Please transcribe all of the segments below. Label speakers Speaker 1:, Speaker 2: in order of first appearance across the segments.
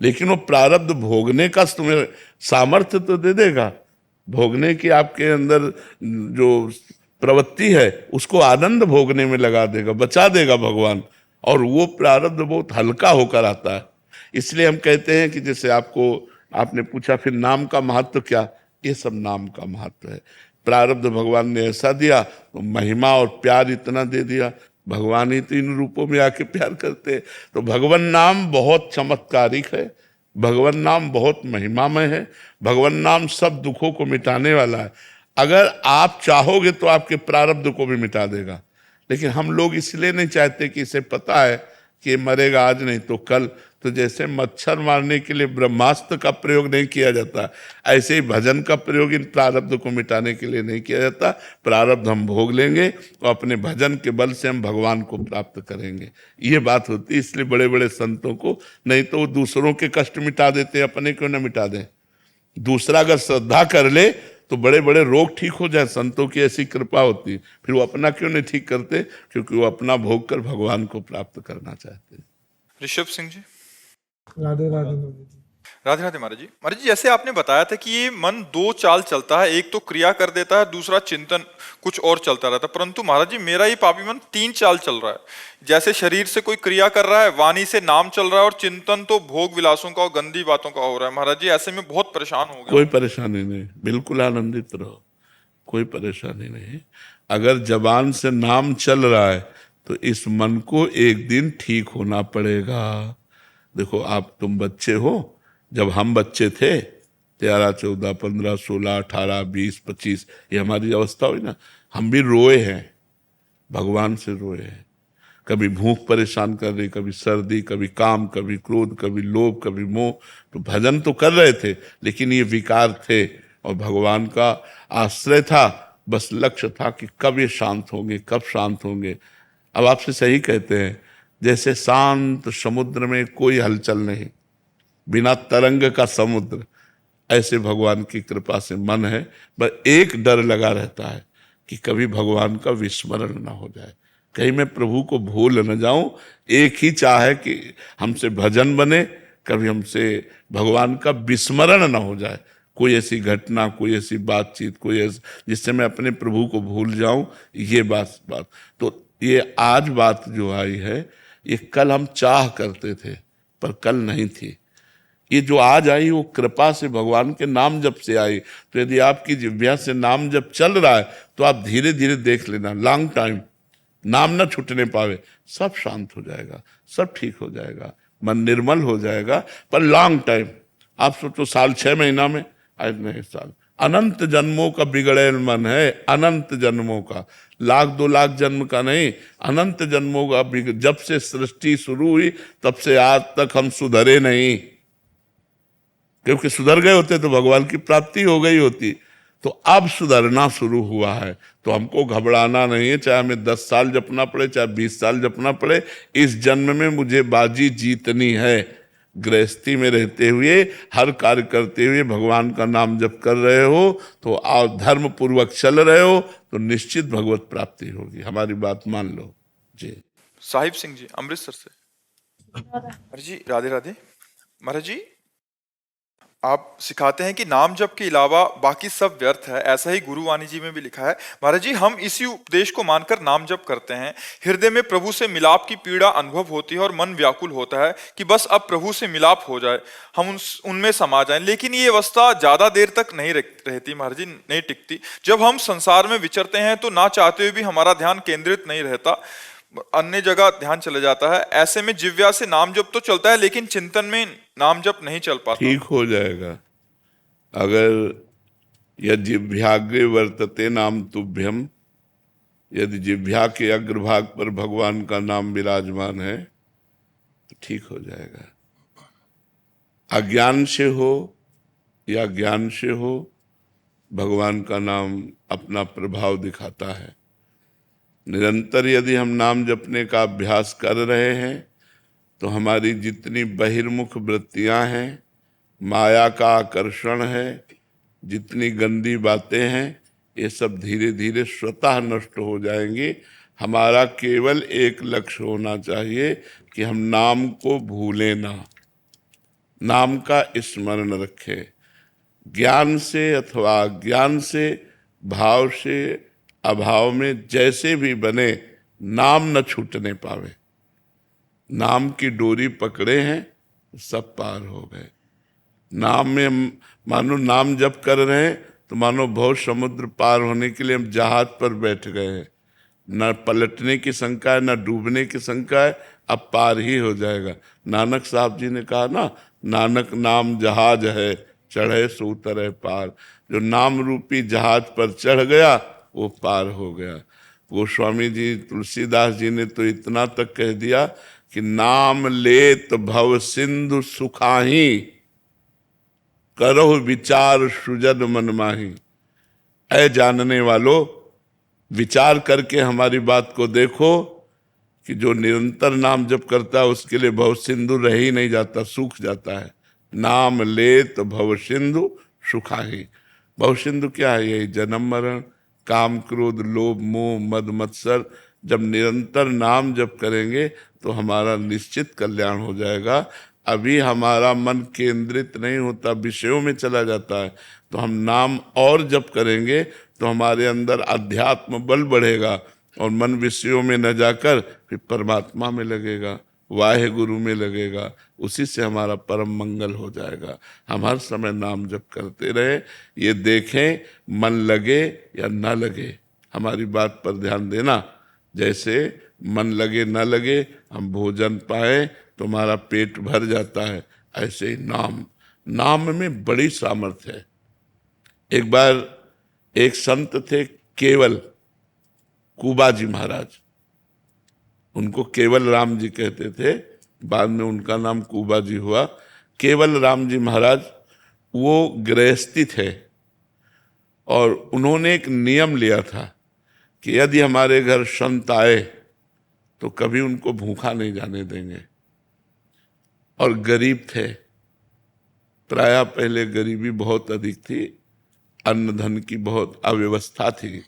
Speaker 1: लेकिन वो प्रारब्ध भोगने का तुम्हें सामर्थ्य तो दे देगा। भोगने की आपके अंदर जो प्रवृत्ति है उसको आनंद भोगने में लगा देगा, बचा देगा भगवान। और वो प्रारब्ध बहुत हल्का होकर आता है। इसलिए हम कहते हैं कि जैसे आपने पूछा फिर नाम का महत्व क्या, ये सब नाम का महत्व है। प्रारब्ध भगवान ने ऐसा दिया तो महिमा और प्यार इतना दे दिया। भगवान ही तीन रूपों में आके प्यार करते हैं। तो भगवान नाम बहुत चमत्कारिक है, भगवान नाम बहुत महिमामय है, भगवान नाम सब दुखों को मिटाने वाला है। अगर आप चाहोगे तो आपके प्रारब्ध को भी मिटा देगा। लेकिन हम लोग इसलिए नहीं चाहते कि इसे पता है कि मरेगा आज नहीं तो कल। तो जैसे मच्छर मारने के लिए ब्रह्मास्त्र का प्रयोग नहीं किया जाता, ऐसे ही भजन का प्रयोग इन प्रारब्ध को मिटाने के लिए नहीं किया जाता। प्रारब्ध हम भोग लेंगे और अपने भजन के बल से हम भगवान को प्राप्त करेंगे, ये बात होती है। इसलिए बड़े बड़े संतों को, नहीं तो वो दूसरों के कष्ट मिटा देते, अपने क्यों न मिटा दें। दूसरा अगर श्रद्धा कर ले तो बड़े बड़े रोग ठीक हो जाए, संतों की ऐसी कृपा होती है। फिर वो अपना क्यों नहीं ठीक करते, क्योंकि वो अपना भोग कर भगवान को प्राप्त करना चाहते हैं।
Speaker 2: ऋषभ सिंह जी।
Speaker 3: राधे राधे महाराज जी।
Speaker 2: राधे राधे महाराज जी। महाराज जी, जैसे आपने बताया था कि ये मन दो चाल चलता है, एक तो क्रिया कर देता है, दूसरा चिंतन कुछ और चलता रहता है। परंतु महाराज जी, मेरा ये पापी मन तीन चाल चल रहा है। जैसे शरीर से कोई क्रिया कर रहा है, वाणी से नाम चल रहा है, और चिंतन तो भोग विलासों का और गंदी बातों का हो रहा है। महाराज जी, ऐसे में बहुत परेशान हो गया।
Speaker 1: कोई परेशानी नहीं, बिल्कुल आनंदित रहो, कोई परेशानी नहीं। अगर जबान से नाम चल रहा है तो इस मन को एक दिन ठीक होना पड़ेगा। देखो, तुम बच्चे हो, जब हम बच्चे थे 13, 14, 15, 16, 18, 20, 25, ये हमारी अवस्था हुई ना, हम भी रोए हैं, भगवान से रोए हैं। कभी भूख परेशान कर रही, कभी सर्दी, कभी काम, कभी क्रोध, कभी लोभ, कभी मोह। तो भजन तो कर रहे थे, लेकिन ये विकार थे और भगवान का आश्रय था। बस लक्ष्य था कि कब ये शांत होंगे, कब शांत होंगे। अब आपसे सही कहते हैं, जैसे शांत समुद्र में कोई हलचल नहीं, बिना तरंग का समुद्र, ऐसे भगवान की कृपा से मन है। बस एक डर लगा रहता है कि कभी भगवान का विस्मरण ना हो जाए, कहीं मैं प्रभु को भूल न जाऊं। एक ही चाह है कि हमसे भजन बने, कभी हमसे भगवान का विस्मरण ना हो जाए। कोई ऐसी घटना, कोई ऐसी बातचीत, कोई जिससे मैं अपने प्रभु को भूल जाऊं, ये बात। तो ये आज बात जो आई है, ये कल हम चाह करते थे पर कल नहीं थी। ये जो आज आई वो कृपा से, भगवान के नाम जप से आई। तो यदि आपकी जिह्वा से नाम जप चल रहा है तो आप धीरे धीरे देख लेना, लॉन्ग टाइम नाम ना छूटने पावे, सब शांत हो जाएगा, सब ठीक हो जाएगा, मन निर्मल हो जाएगा। पर लॉन्ग टाइम, आप सोचो साल 6 महीना में, आज नहीं, साल अनंत जन्मों का बिगड़ेल मन है, अनंत जन्मों का, 1,00,000 2,00,000 जन्म का नहीं, अनंत जन्मों का। जब से सृष्टि शुरू हुई तब से आज तक हम सुधरे नहीं, क्योंकि सुधर गए होते तो भगवान की प्राप्ति हो गई होती। तो अब सुधरना शुरू हुआ है, तो हमको घबराना नहीं है। चाहे हमें 10 साल जपना पड़े, चाहे 20 साल जपना पड़े, इस जन्म में मुझे बाजी जीतनी है। गृहस्थी में रहते हुए, हर कार्य करते हुए भगवान का नाम जप कर रहे हो तो, आप धर्म पूर्वक चल रहे हो तो निश्चित भगवत प्राप्ति होगी। हमारी बात मान लो जी।
Speaker 2: साहिब सिंह जी, अमृतसर से। महाराज जी, राधे राधे। महाराज जी, आप सिखाते हैं कि नाम जप के अलावा बाकी सब व्यर्थ है, ऐसा ही गुरुवाणी जी में भी लिखा है। महाराज जी, हम इसी उपदेश को मानकर नाम जप करते हैं, हृदय में प्रभु से मिलाप की पीड़ा अनुभव होती है और मन व्याकुल होता है कि बस अब प्रभु से मिलाप हो जाए, हम उनमें समा जाएं। लेकिन ये अवस्था ज्यादा देर तक नहीं रहती महाराज जी, नहीं टिकती। जब हम संसार में विचरते हैं तो ना चाहते हुए भी हमारा ध्यान केंद्रित नहीं रहता, अन्य जगह ध्यान चले जाता है। ऐसे में जिव्या से नाम जप तो चलता है, लेकिन चिंतन में नाम जप नहीं चल पाता।
Speaker 1: ठीक हो जाएगा। अगर यजिभ्याग्रे वर्तते नाम तुभ्यम, यदि जिह्वा के अग्रभाग पर भगवान का नाम विराजमान है तो ठीक हो जाएगा। अज्ञान से हो या ज्ञान से हो, भगवान का नाम अपना प्रभाव दिखाता है। निरंतर यदि हम नाम जपने का अभ्यास कर रहे हैं तो हमारी जितनी बहिर्मुख वृत्तियां हैं, माया का आकर्षण है, जितनी गंदी बातें हैं, ये सब धीरे धीरे स्वतः नष्ट हो जाएंगी। हमारा केवल एक लक्ष्य होना चाहिए कि हम नाम को भूलें ना, नाम का स्मरण रखें। ज्ञान से अथवा अज्ञान से, भाव से अभाव में, जैसे भी बने, नाम न छूटने पावे। नाम की डोरी पकड़े हैं, सब पार हो गए। नाम में हम मानो नाम जप कर रहे हैं तो मानो भव समुद्र पार होने के लिए हम जहाज पर बैठ गए हैं। न पलटने की शंका है, न डूबने की शंका है, अब पार ही हो जाएगा। नानक साहब जी ने कहा ना, नानक नाम जहाज है, चढ़े सो उतरे पार। जो नाम रूपी जहाज पर चढ़ गया वो पार हो गया। गोस्वामी जी, तुलसीदास जी ने तो इतना तक कह दिया कि नाम लेत भव सिंधु सुखाही, करो विचार सुजन मन माही। ऐ जानने वालों, विचार करके हमारी बात को देखो कि जो निरंतर नाम जप करता है उसके लिए भव सिंधु रह ही नहीं जाता, सूख जाता है। नाम ले तो भव सिंधु सुखाही। भव सिंधु क्या है? यही जन्म मरण, काम क्रोध लोभ मोह मद मत्सर। जब निरंतर नाम जप करेंगे तो हमारा निश्चित कल्याण हो जाएगा। अभी हमारा मन केंद्रित नहीं होता, विषयों में चला जाता है। तो हम नाम और जप करेंगे तो हमारे अंदर अध्यात्म बल बढ़ेगा और मन विषयों में न जाकर फिर परमात्मा में लगेगा, वाहे गुरु में लगेगा। उसी से हमारा परम मंगल हो जाएगा। हम हर समय नाम जप करते रहे, ये देखें मन लगे या न लगे। हमारी बात पर ध्यान देना। जैसे मन लगे न लगे, हम भोजन पाए तो हमारा पेट भर जाता है, ऐसे ही नाम में बड़ी सामर्थ्य है। एक बार एक संत थे केवल, कुबाजी महाराज। उनको केवल राम जी कहते थे, बाद में उनका नाम कुबाजी हुआ। केवल राम जी महाराज वो गृहस्थी थे और उन्होंने एक नियम लिया था कि यदि हमारे घर संत आए तो कभी उनको भूखा नहीं जाने देंगे। और गरीब थे, प्रायः पहले गरीबी बहुत अधिक थी, अन्न धन की बहुत अव्यवस्था थी।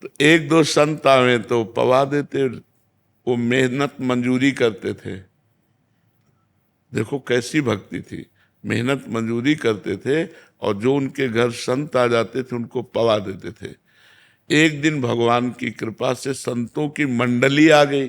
Speaker 1: तो एक दो संत आवे तो पवा देते, वो मेहनत मंजूरी करते थे। देखो कैसी भक्ति थी, मेहनत मंजूरी करते थे और जो उनके घर संत आ जाते थे उनको पवा देते थे। एक दिन भगवान की कृपा से संतों की मंडली आ गई।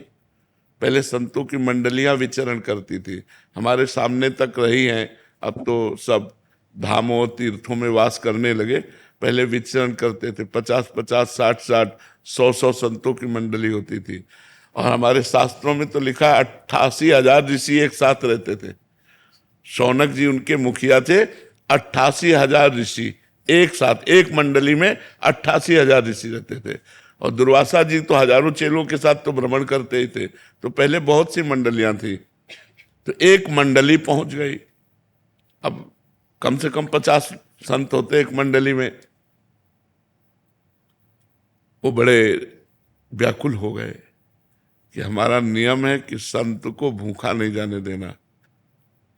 Speaker 1: पहले संतों की मंडलियां विचरण करती थी, हमारे सामने तक रही हैं। अब तो सब धामों तीर्थों में वास करने लगे। पहले विचरण करते थे, 50-50, 60-60, 100-100 संतों की मंडली होती थी। और हमारे शास्त्रों में तो लिखा है 88,000 ऋषि एक साथ रहते थे। शौनक जी उनके मुखिया थे। 88,000 ऋषि एक साथ, एक मंडली में 88,000 ऋषि रहते थे। और दुर्वासा जी तो हजारों चेलों के साथ तो भ्रमण करते ही थे। तो पहले बहुत सी मंडलियां थी, तो एक मंडली पहुंच गई। अब कम से कम 50 संत होते एक मंडली में। वो बड़े व्याकुल हो गए कि हमारा नियम है कि संत को भूखा नहीं जाने देना।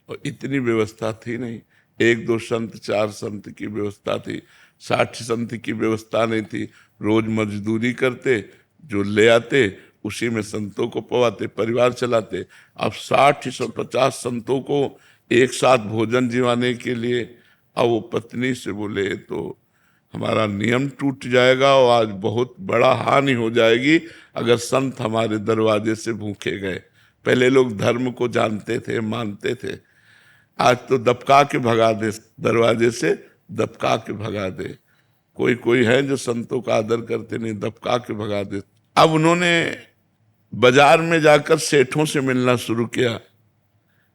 Speaker 1: और इतनी व्यवस्था थी नहीं, 1-2 संत, 4 संत की व्यवस्था थी, 60 संत की व्यवस्था नहीं थी। रोज मजदूरी करते, जो ले आते उसी में संतों को पवाते, परिवार चलाते। अब 60-50 संतों को एक साथ भोजन जिवाने के लिए, अब वो पत्नी से बोले तो हमारा नियम टूट जाएगा और आज बहुत बड़ा हानि हो जाएगी अगर संत हमारे दरवाजे से भूखे गए। पहले लोग धर्म को जानते थे, मानते थे, आज तो दबका के भगा दे, दरवाजे से दबका के भगा दे। कोई कोई है जो संतों का आदर करते नहीं, दबका के भगा दे। अब उन्होंने बाजार में जाकर सेठों से मिलना शुरू किया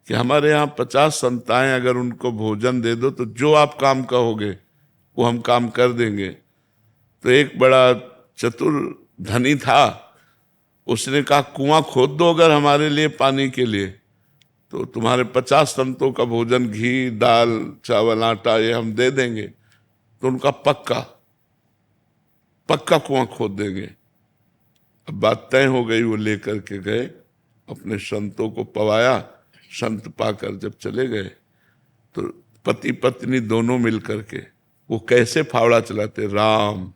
Speaker 1: कि हमारे यहाँ 50 संत आए, अगर उनको भोजन दे दो तो जो आप काम कहोगे वो हम काम कर देंगे। तो एक बड़ा चतुर धनी था, उसने कहा कुआं खोद दो अगर हमारे लिए पानी के लिए, तो तुम्हारे 50 संतों का भोजन, घी दाल चावल आटा ये हम दे देंगे। तो उनका पक्का कुआं खोद देंगे। अब बात तय हो गई, वो लेकर के गए, अपने संतों को पवाया। संत पाकर जब चले गए तो पति पत्नी दोनों मिल करके वो कैसे फावड़ा चलाते, राम।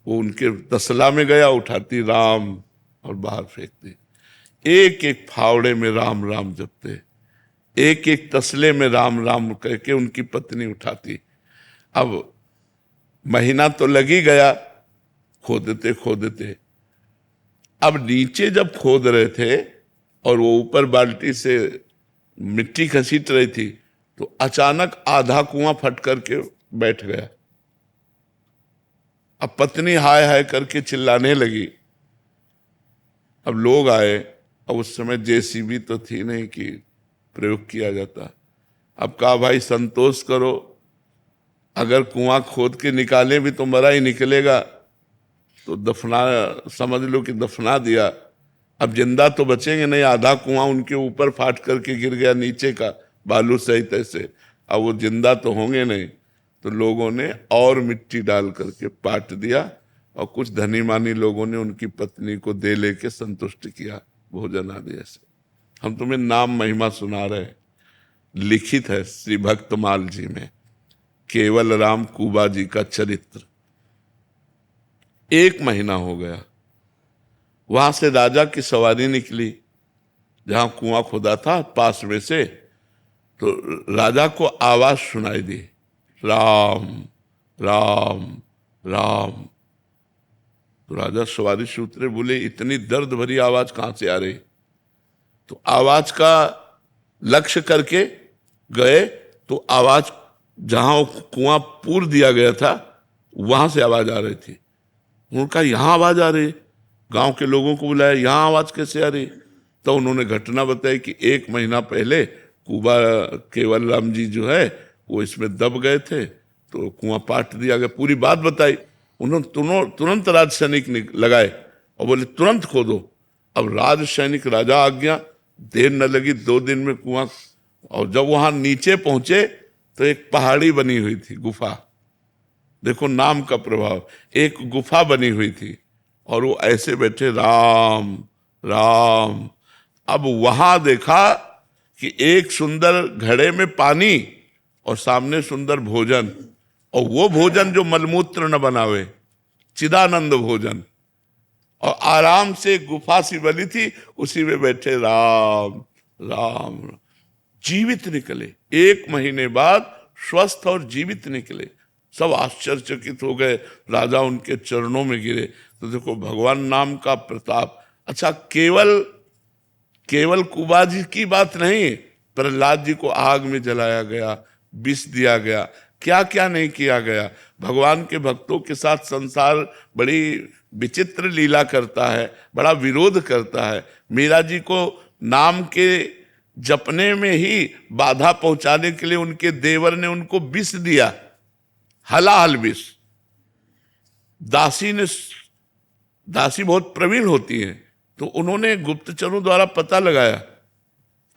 Speaker 1: वो उनके तसला में गया, उठाती राम और बाहर फेंकती। एक एक फावड़े में राम राम जपते। एक एक तसले में राम राम कह के उनकी पत्नी उठाती। अब महीना तो लग ही गया खोदते खोदते। अब नीचे जब खोद रहे थे और वो ऊपर बाल्टी से मिट्टी घसीट रही थी, तो अचानक आधा कुआं फट करके बैठ गया। अब पत्नी हाय हाय करके चिल्लाने लगी। अब लोग आए। अब उस समय जेसीबी तो थी नहीं कि प्रयोग किया जाता। अब कहा भाई संतोष करो, अगर कुआं खोद के निकाले भी तो मरा ही निकलेगा, तो दफना, समझ लो कि दफना दिया। अब जिंदा तो बचेंगे नहीं, आधा कुआं उनके ऊपर फाट करके गिर गया नीचे का बालू सहित ऐसे। अब वो जिंदा तो होंगे नहीं, तो लोगों ने और मिट्टी डाल करके पाट दिया और कुछ धनी मानी लोगों ने उनकी पत्नी को दे लेके संतुष्ट किया भोजन आदि ऐसे। हम तुम्हें नाम महिमा सुना रहे हैं, लिखित है श्री भक्तमाल जी में, केवल राम कुबा जी का चरित्र। 1 महीना हो गया। वहां से राजा की सवारी निकली, जहां कुआं खुदा था पास में से, तो राजा को आवाज सुनाई दी, राम राम राम। तो राजा सवारी से उतरे, बोले इतनी दर्द भरी आवाज कहां से आ रही? तो आवाज का लक्ष्य करके गए, तो आवाज जहां कुआं पूर दिया गया था वहां से आवाज आ रही थी। उनका यहां आवाज आ रही। गांव के लोगों को बुलाया, यहां आवाज कैसे आ रही? तो उन्होंने घटना बताई कि 1 महीना पहले कुबा केवल राम जी जो है वो इसमें दब गए थे, तो कुआं पाट दिया गया। पूरी बात बताई। उन्होंने तुरंत राज सैनिक लगाए और बोले तुरंत खोदो। अब राज सैनिक, राजा आ गया, देर न लगी, 2 दिन में कुआं। और जब वहां नीचे पहुंचे तो एक पहाड़ी बनी हुई थी, गुफा। देखो नाम का प्रभाव। एक गुफा बनी हुई थी और वो ऐसे बैठे, राम राम। अब वहां देखा कि एक सुंदर घड़े में पानी और सामने सुंदर भोजन, और वो भोजन जो मलमूत्र न बनावे, चिदानंद भोजन। और आराम से गुफा सी बनी थी, उसी में बैठे राम राम। जीवित निकले। 1 महीने बाद स्वस्थ और जीवित निकले। सब आश्चर्यचकित हो गए। राजा उनके चरणों में गिरे। तो देखो भगवान नाम का प्रताप। अच्छा, केवल कुबा जी की बात नहीं, प्रहलाद जी को आग में जलाया गया, विष दिया गया, क्या क्या नहीं किया गया। भगवान के भक्तों के साथ संसार बड़ी विचित्र लीला करता है, बड़ा विरोध करता है। मीरा जी को नाम के जपने में ही बाधा पहुंचाने के लिए उनके देवर ने उनको विष दिया, हलाहल विष। दासी बहुत प्रवीण होती हैं, तो उन्होंने गुप्तचरों द्वारा पता लगाया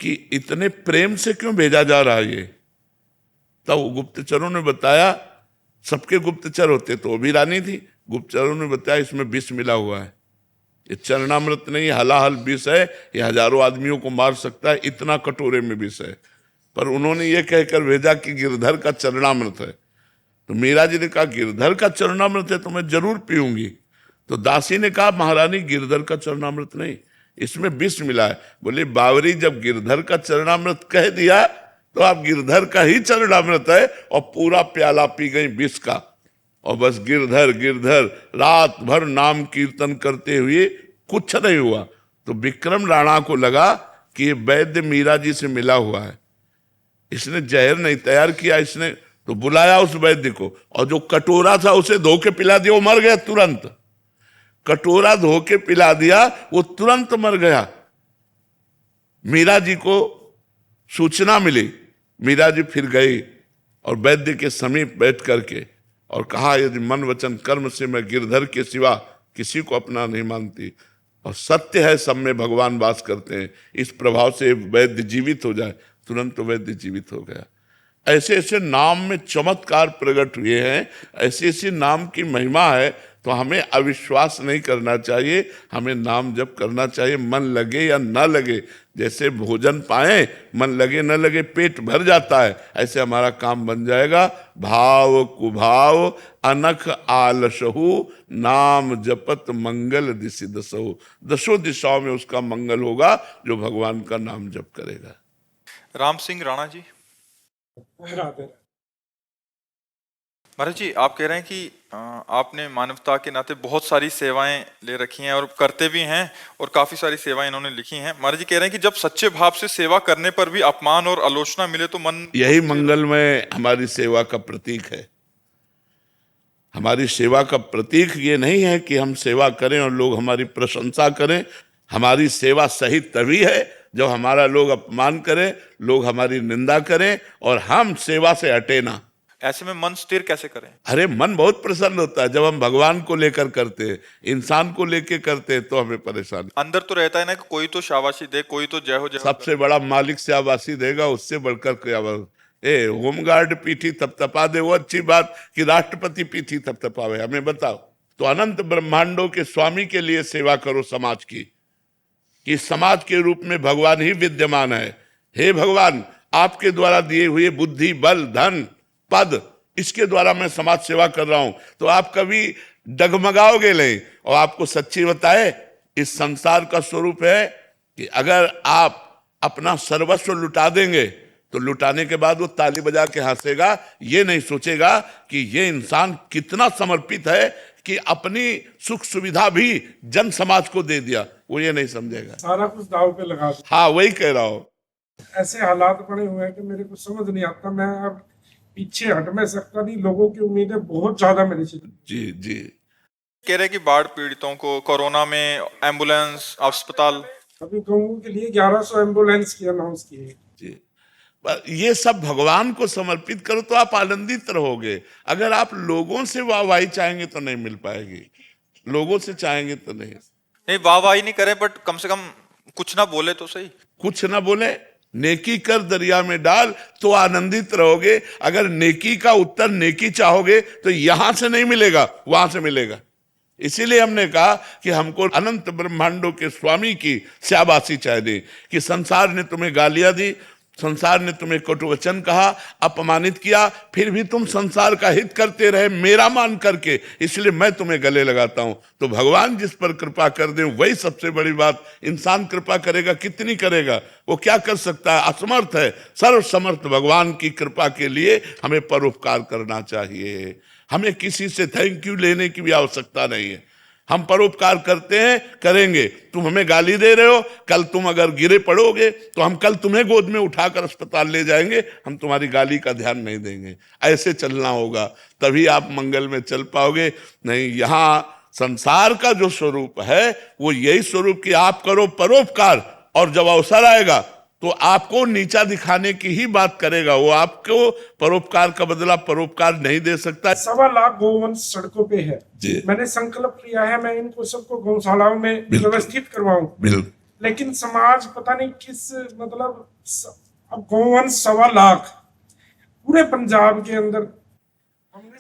Speaker 1: कि इतने प्रेम से क्यों भेजा जा रहा है ये। तब गुप्तचरों ने बताया, सबके गुप्तचर होते तो वो भी रानी थी। गुप्तचरों ने बताया इसमें विष मिला हुआ है, ये चरणामृत नहीं, हलाहल विष है, ये हजारों आदमियों को मार सकता है, इतना कटोरे में विष है। पर उन्होंने ये कहकर भेजा कि गिरधर का चरणामृत है। तो मीरा जी ने कहा गिरधर का चरणामृत है तो मैं जरूर पीऊंगी। तो दासी ने कहा महारानी गिरधर का चरणामृत नहीं, इसमें विष मिला है। बोले बावरी, जब गिरधर का चरणामृत कह दिया तो आप गिरधर का ही चरणामृत है, और पूरा प्याला पी गई विष का। और बस गिरधर गिरधर रात भर नाम कीर्तन करते हुए कुछ नहीं हुआ। तो विक्रम राणा को लगा कि ये वैद्य मीरा जी से मिला हुआ है, इसने जहर नहीं तैयार किया। इसने तो बुलाया उस वैद्य को, और जो कटोरा था उसे धो के पिला दिया, वो मर गया तुरंत। कटोरा धो के पिला दिया, वो तुरंत मर गया। मीरा जी को सूचना मिली। मीरा जी फिर गई और वैद्य के समीप बैठ करके और कहा, यदि मन वचन कर्म से मैं गिरधर के सिवा किसी को अपना नहीं मानती, और सत्य है सब में भगवान वास करते हैं, इस प्रभाव से वैद्य जीवित हो जाए। तुरंत तो वैद्य जीवित हो गया। ऐसे ऐसे नाम में चमत्कार प्रकट हुए हैं, ऐसी ऐसी नाम की महिमा है। तो हमें अविश्वास नहीं करना चाहिए, हमें नाम जप करना चाहिए, मन लगे या न लगे। जैसे भोजन पाए, मन लगे न लगे पेट भर जाता है, ऐसे हमारा काम बन जाएगा। भाव कुभाव अनख आलसहु, नाम जपत मंगल दिशि दसहु। 10 दिशाओं में उसका मंगल होगा जो भगवान का नाम जप करेगा।
Speaker 2: राम सिंह राणा जी।
Speaker 3: राधे
Speaker 2: महाराज जी, आप कह रहे हैं कि आपने मानवता के नाते बहुत सारी सेवाएं ले रखी हैं और करते भी हैं, और काफी सारी सेवाएं इन्होंने लिखी हैं। महाराज जी कह रहे हैं कि जब सच्चे भाव से सेवा करने पर भी अपमान और आलोचना मिले तो मन
Speaker 1: यही मंगलमय हमारी सेवा का प्रतीक है। हमारी सेवा का प्रतीक ये नहीं है कि हम सेवा करें और लोग हमारी प्रशंसा करें। हमारी सेवा सही तभी है जब हमारा लोग अपमान करें, लोग हमारी निंदा करें और हम सेवा से हटे ना।
Speaker 2: ऐसे में मन स्थिर कैसे करें?
Speaker 1: अरे मन बहुत प्रसन्न होता है जब हम भगवान को लेकर करते हैं, इंसान को लेकर करते हैं तो हमें परेशानी।
Speaker 2: अंदर तो रहता है ना कि कोई तो शाबाशी दे, कोई तो जय हो जय हो
Speaker 1: सबसे बड़ा मालिक शाबाशी देगा, उससे बढ़कर क्या होमगार्ड पीठी थपथपा दे, वो अच्छी बात कि राष्ट्रपति पीठी थपथपावे? हमें बताओ। तो अनंत ब्रह्मांडों के स्वामी के लिए सेवा करो समाज की, कि समाज के रूप में भगवान ही विद्यमान है। हे भगवान, आपके द्वारा दिए हुए बुद्धि, बल, धन, पद, इसके द्वारा मैं समाज सेवा कर रहा हूं। तो आप कभी डगमगाओगे नहीं। और आपको सच्ची बताए, इस संसार का स्वरूप है कि अगर आप अपना सर्वस्व लुटा देंगे तो लुटाने के बाद वो ताली बजा के हंसेगा, ये नहीं सोचेगा कि ये इंसान कितना समर्पित है कि अपनी सुख सुविधा भी जन समाज को दे दिया। वो ये नहीं समझेगा,
Speaker 3: सारा कुछ दाव पे लगा दो।
Speaker 1: हाँ वही कह रहा हूं।
Speaker 3: ऐसे हालात पड़े हुए हैं कि मेरे को समझ नहीं आता, मैं अब पीछे हट में सकता नहीं। लोगों की उम्मीदें बहुत ज्यादा मेरे से।
Speaker 1: जी जी।
Speaker 2: कह रहे हैं कि बाढ़ पीड़ितों को, कोरोना में एम्बुलेंस, अस्पताल,
Speaker 3: अभी गाँवों के लिए 1100 एम्बुलेंस की अनाउंस की है।
Speaker 1: जी, ये सब भगवान को समर्पित करो तो आप आनंदित रहोगे। अगर आप लोगों से वाहवाही चाहेंगे तो नहीं मिल पाएगी, लोगों से चाहेंगे तो नहीं
Speaker 2: वाहवाही नहीं करे, बट कम से कम कुछ ना बोले तो सही।
Speaker 1: कुछ ना बोले, नेकी कर दरिया में डाल तो आनंदित रहोगे। अगर नेकी का उत्तर नेकी चाहोगे तो यहां से नहीं मिलेगा, वहां से मिलेगा। इसीलिए हमने कहा कि हमको अनंत ब्रह्मांडों के स्वामी की शाबाशी चाहिए कि संसार ने तुम्हें गालियां दी, संसार ने तुम्हें कटुवचन कहा, अपमानित किया, फिर भी तुम संसार का हित करते रहे मेरा मान करके, इसलिए मैं तुम्हें गले लगाता हूं। तो भगवान जिस पर कृपा कर दे वही सबसे बड़ी बात। इंसान कृपा करेगा, कितनी करेगा, वो क्या कर सकता है, असमर्थ है। सर्वसमर्थ भगवान की कृपा के लिए हमें परोपकार करना चाहिए। हमें किसी से थैंक यू लेने की भी आवश्यकता नहीं है। हम परोपकार करते हैं, करेंगे। तुम हमें गाली दे रहे हो, कल तुम अगर गिरे पड़ोगे तो हम कल तुम्हें गोद में उठाकर अस्पताल ले जाएंगे, हम तुम्हारी गाली का ध्यान नहीं देंगे। ऐसे चलना होगा, तभी आप मंगल में चल पाओगे। नहीं, यहाँ संसार का जो स्वरूप है वो यही स्वरूप कि आप करो परोपकार, और जब अवसर आएगा तो आपको नीचा दिखाने की ही बात करेगा। वो आपको परोपकार का बदला परोपकार नहीं दे सकता।
Speaker 3: 1.25 लाख गौवंश सड़कों पे है
Speaker 1: जी।
Speaker 3: मैंने संकल्प लिया है, मैं इनको सबको गौशालाओं में व्यवस्थित करवाऊं।
Speaker 1: बिल्कुल।
Speaker 3: लेकिन समाज पता नहीं किस, मतलब अब गौवंश 1.25 लाख पूरे पंजाब के अंदर।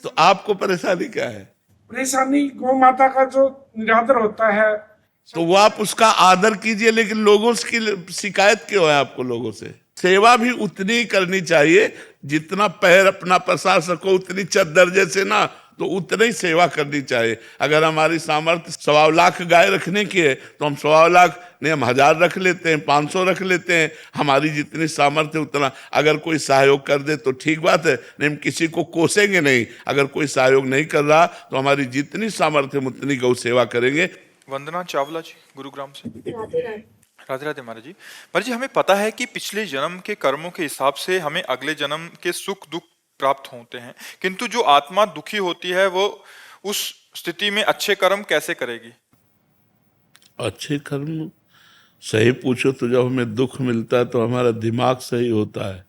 Speaker 1: तो आपको परेशानी क्या है?
Speaker 3: परेशानी गौ माता का जो निरादर होता है,
Speaker 1: तो वो आप उसका आदर कीजिए, लेकिन लोगों की शिकायत क्यों है आपको? लोगों से सेवा भी उतनी ही करनी चाहिए जितना पैर अपना पसार सको, उतनी चद्दर जैसे ना, तो उतनी ही सेवा करनी चाहिए। अगर हमारी सामर्थ्य 1.25 लाख गाय रखने की है तो हम 1.25 लाख नहीं, हम 1000 रख लेते हैं, 500 रख लेते हैं। हमारी जितनी सामर्थ्य उतना, अगर कोई सहयोग कर दे तो ठीक बात है, नहीं हम किसी को कोसेंगे नहीं। अगर कोई सहयोग नहीं कर रहा तो हमारी जितनी सामर्थ्य हम उतनी गौ सेवा करेंगे।
Speaker 2: वंदना चावला जी, गुरुग्राम से।
Speaker 4: राधे राधे।
Speaker 2: राधे राधे महाराज जी। महाराज जी, हमें पता है कि पिछले जन्म के कर्मों के हिसाब से हमें अगले जन्म के सुख दुख प्राप्त होते हैं, किंतु जो आत्मा दुखी होती है वो उस स्थिति में अच्छे कर्म कैसे करेगी?
Speaker 1: अच्छे कर्म सही पूछो तो जब हमें दुख मिलता है तो हमारा दिमाग सही होता है,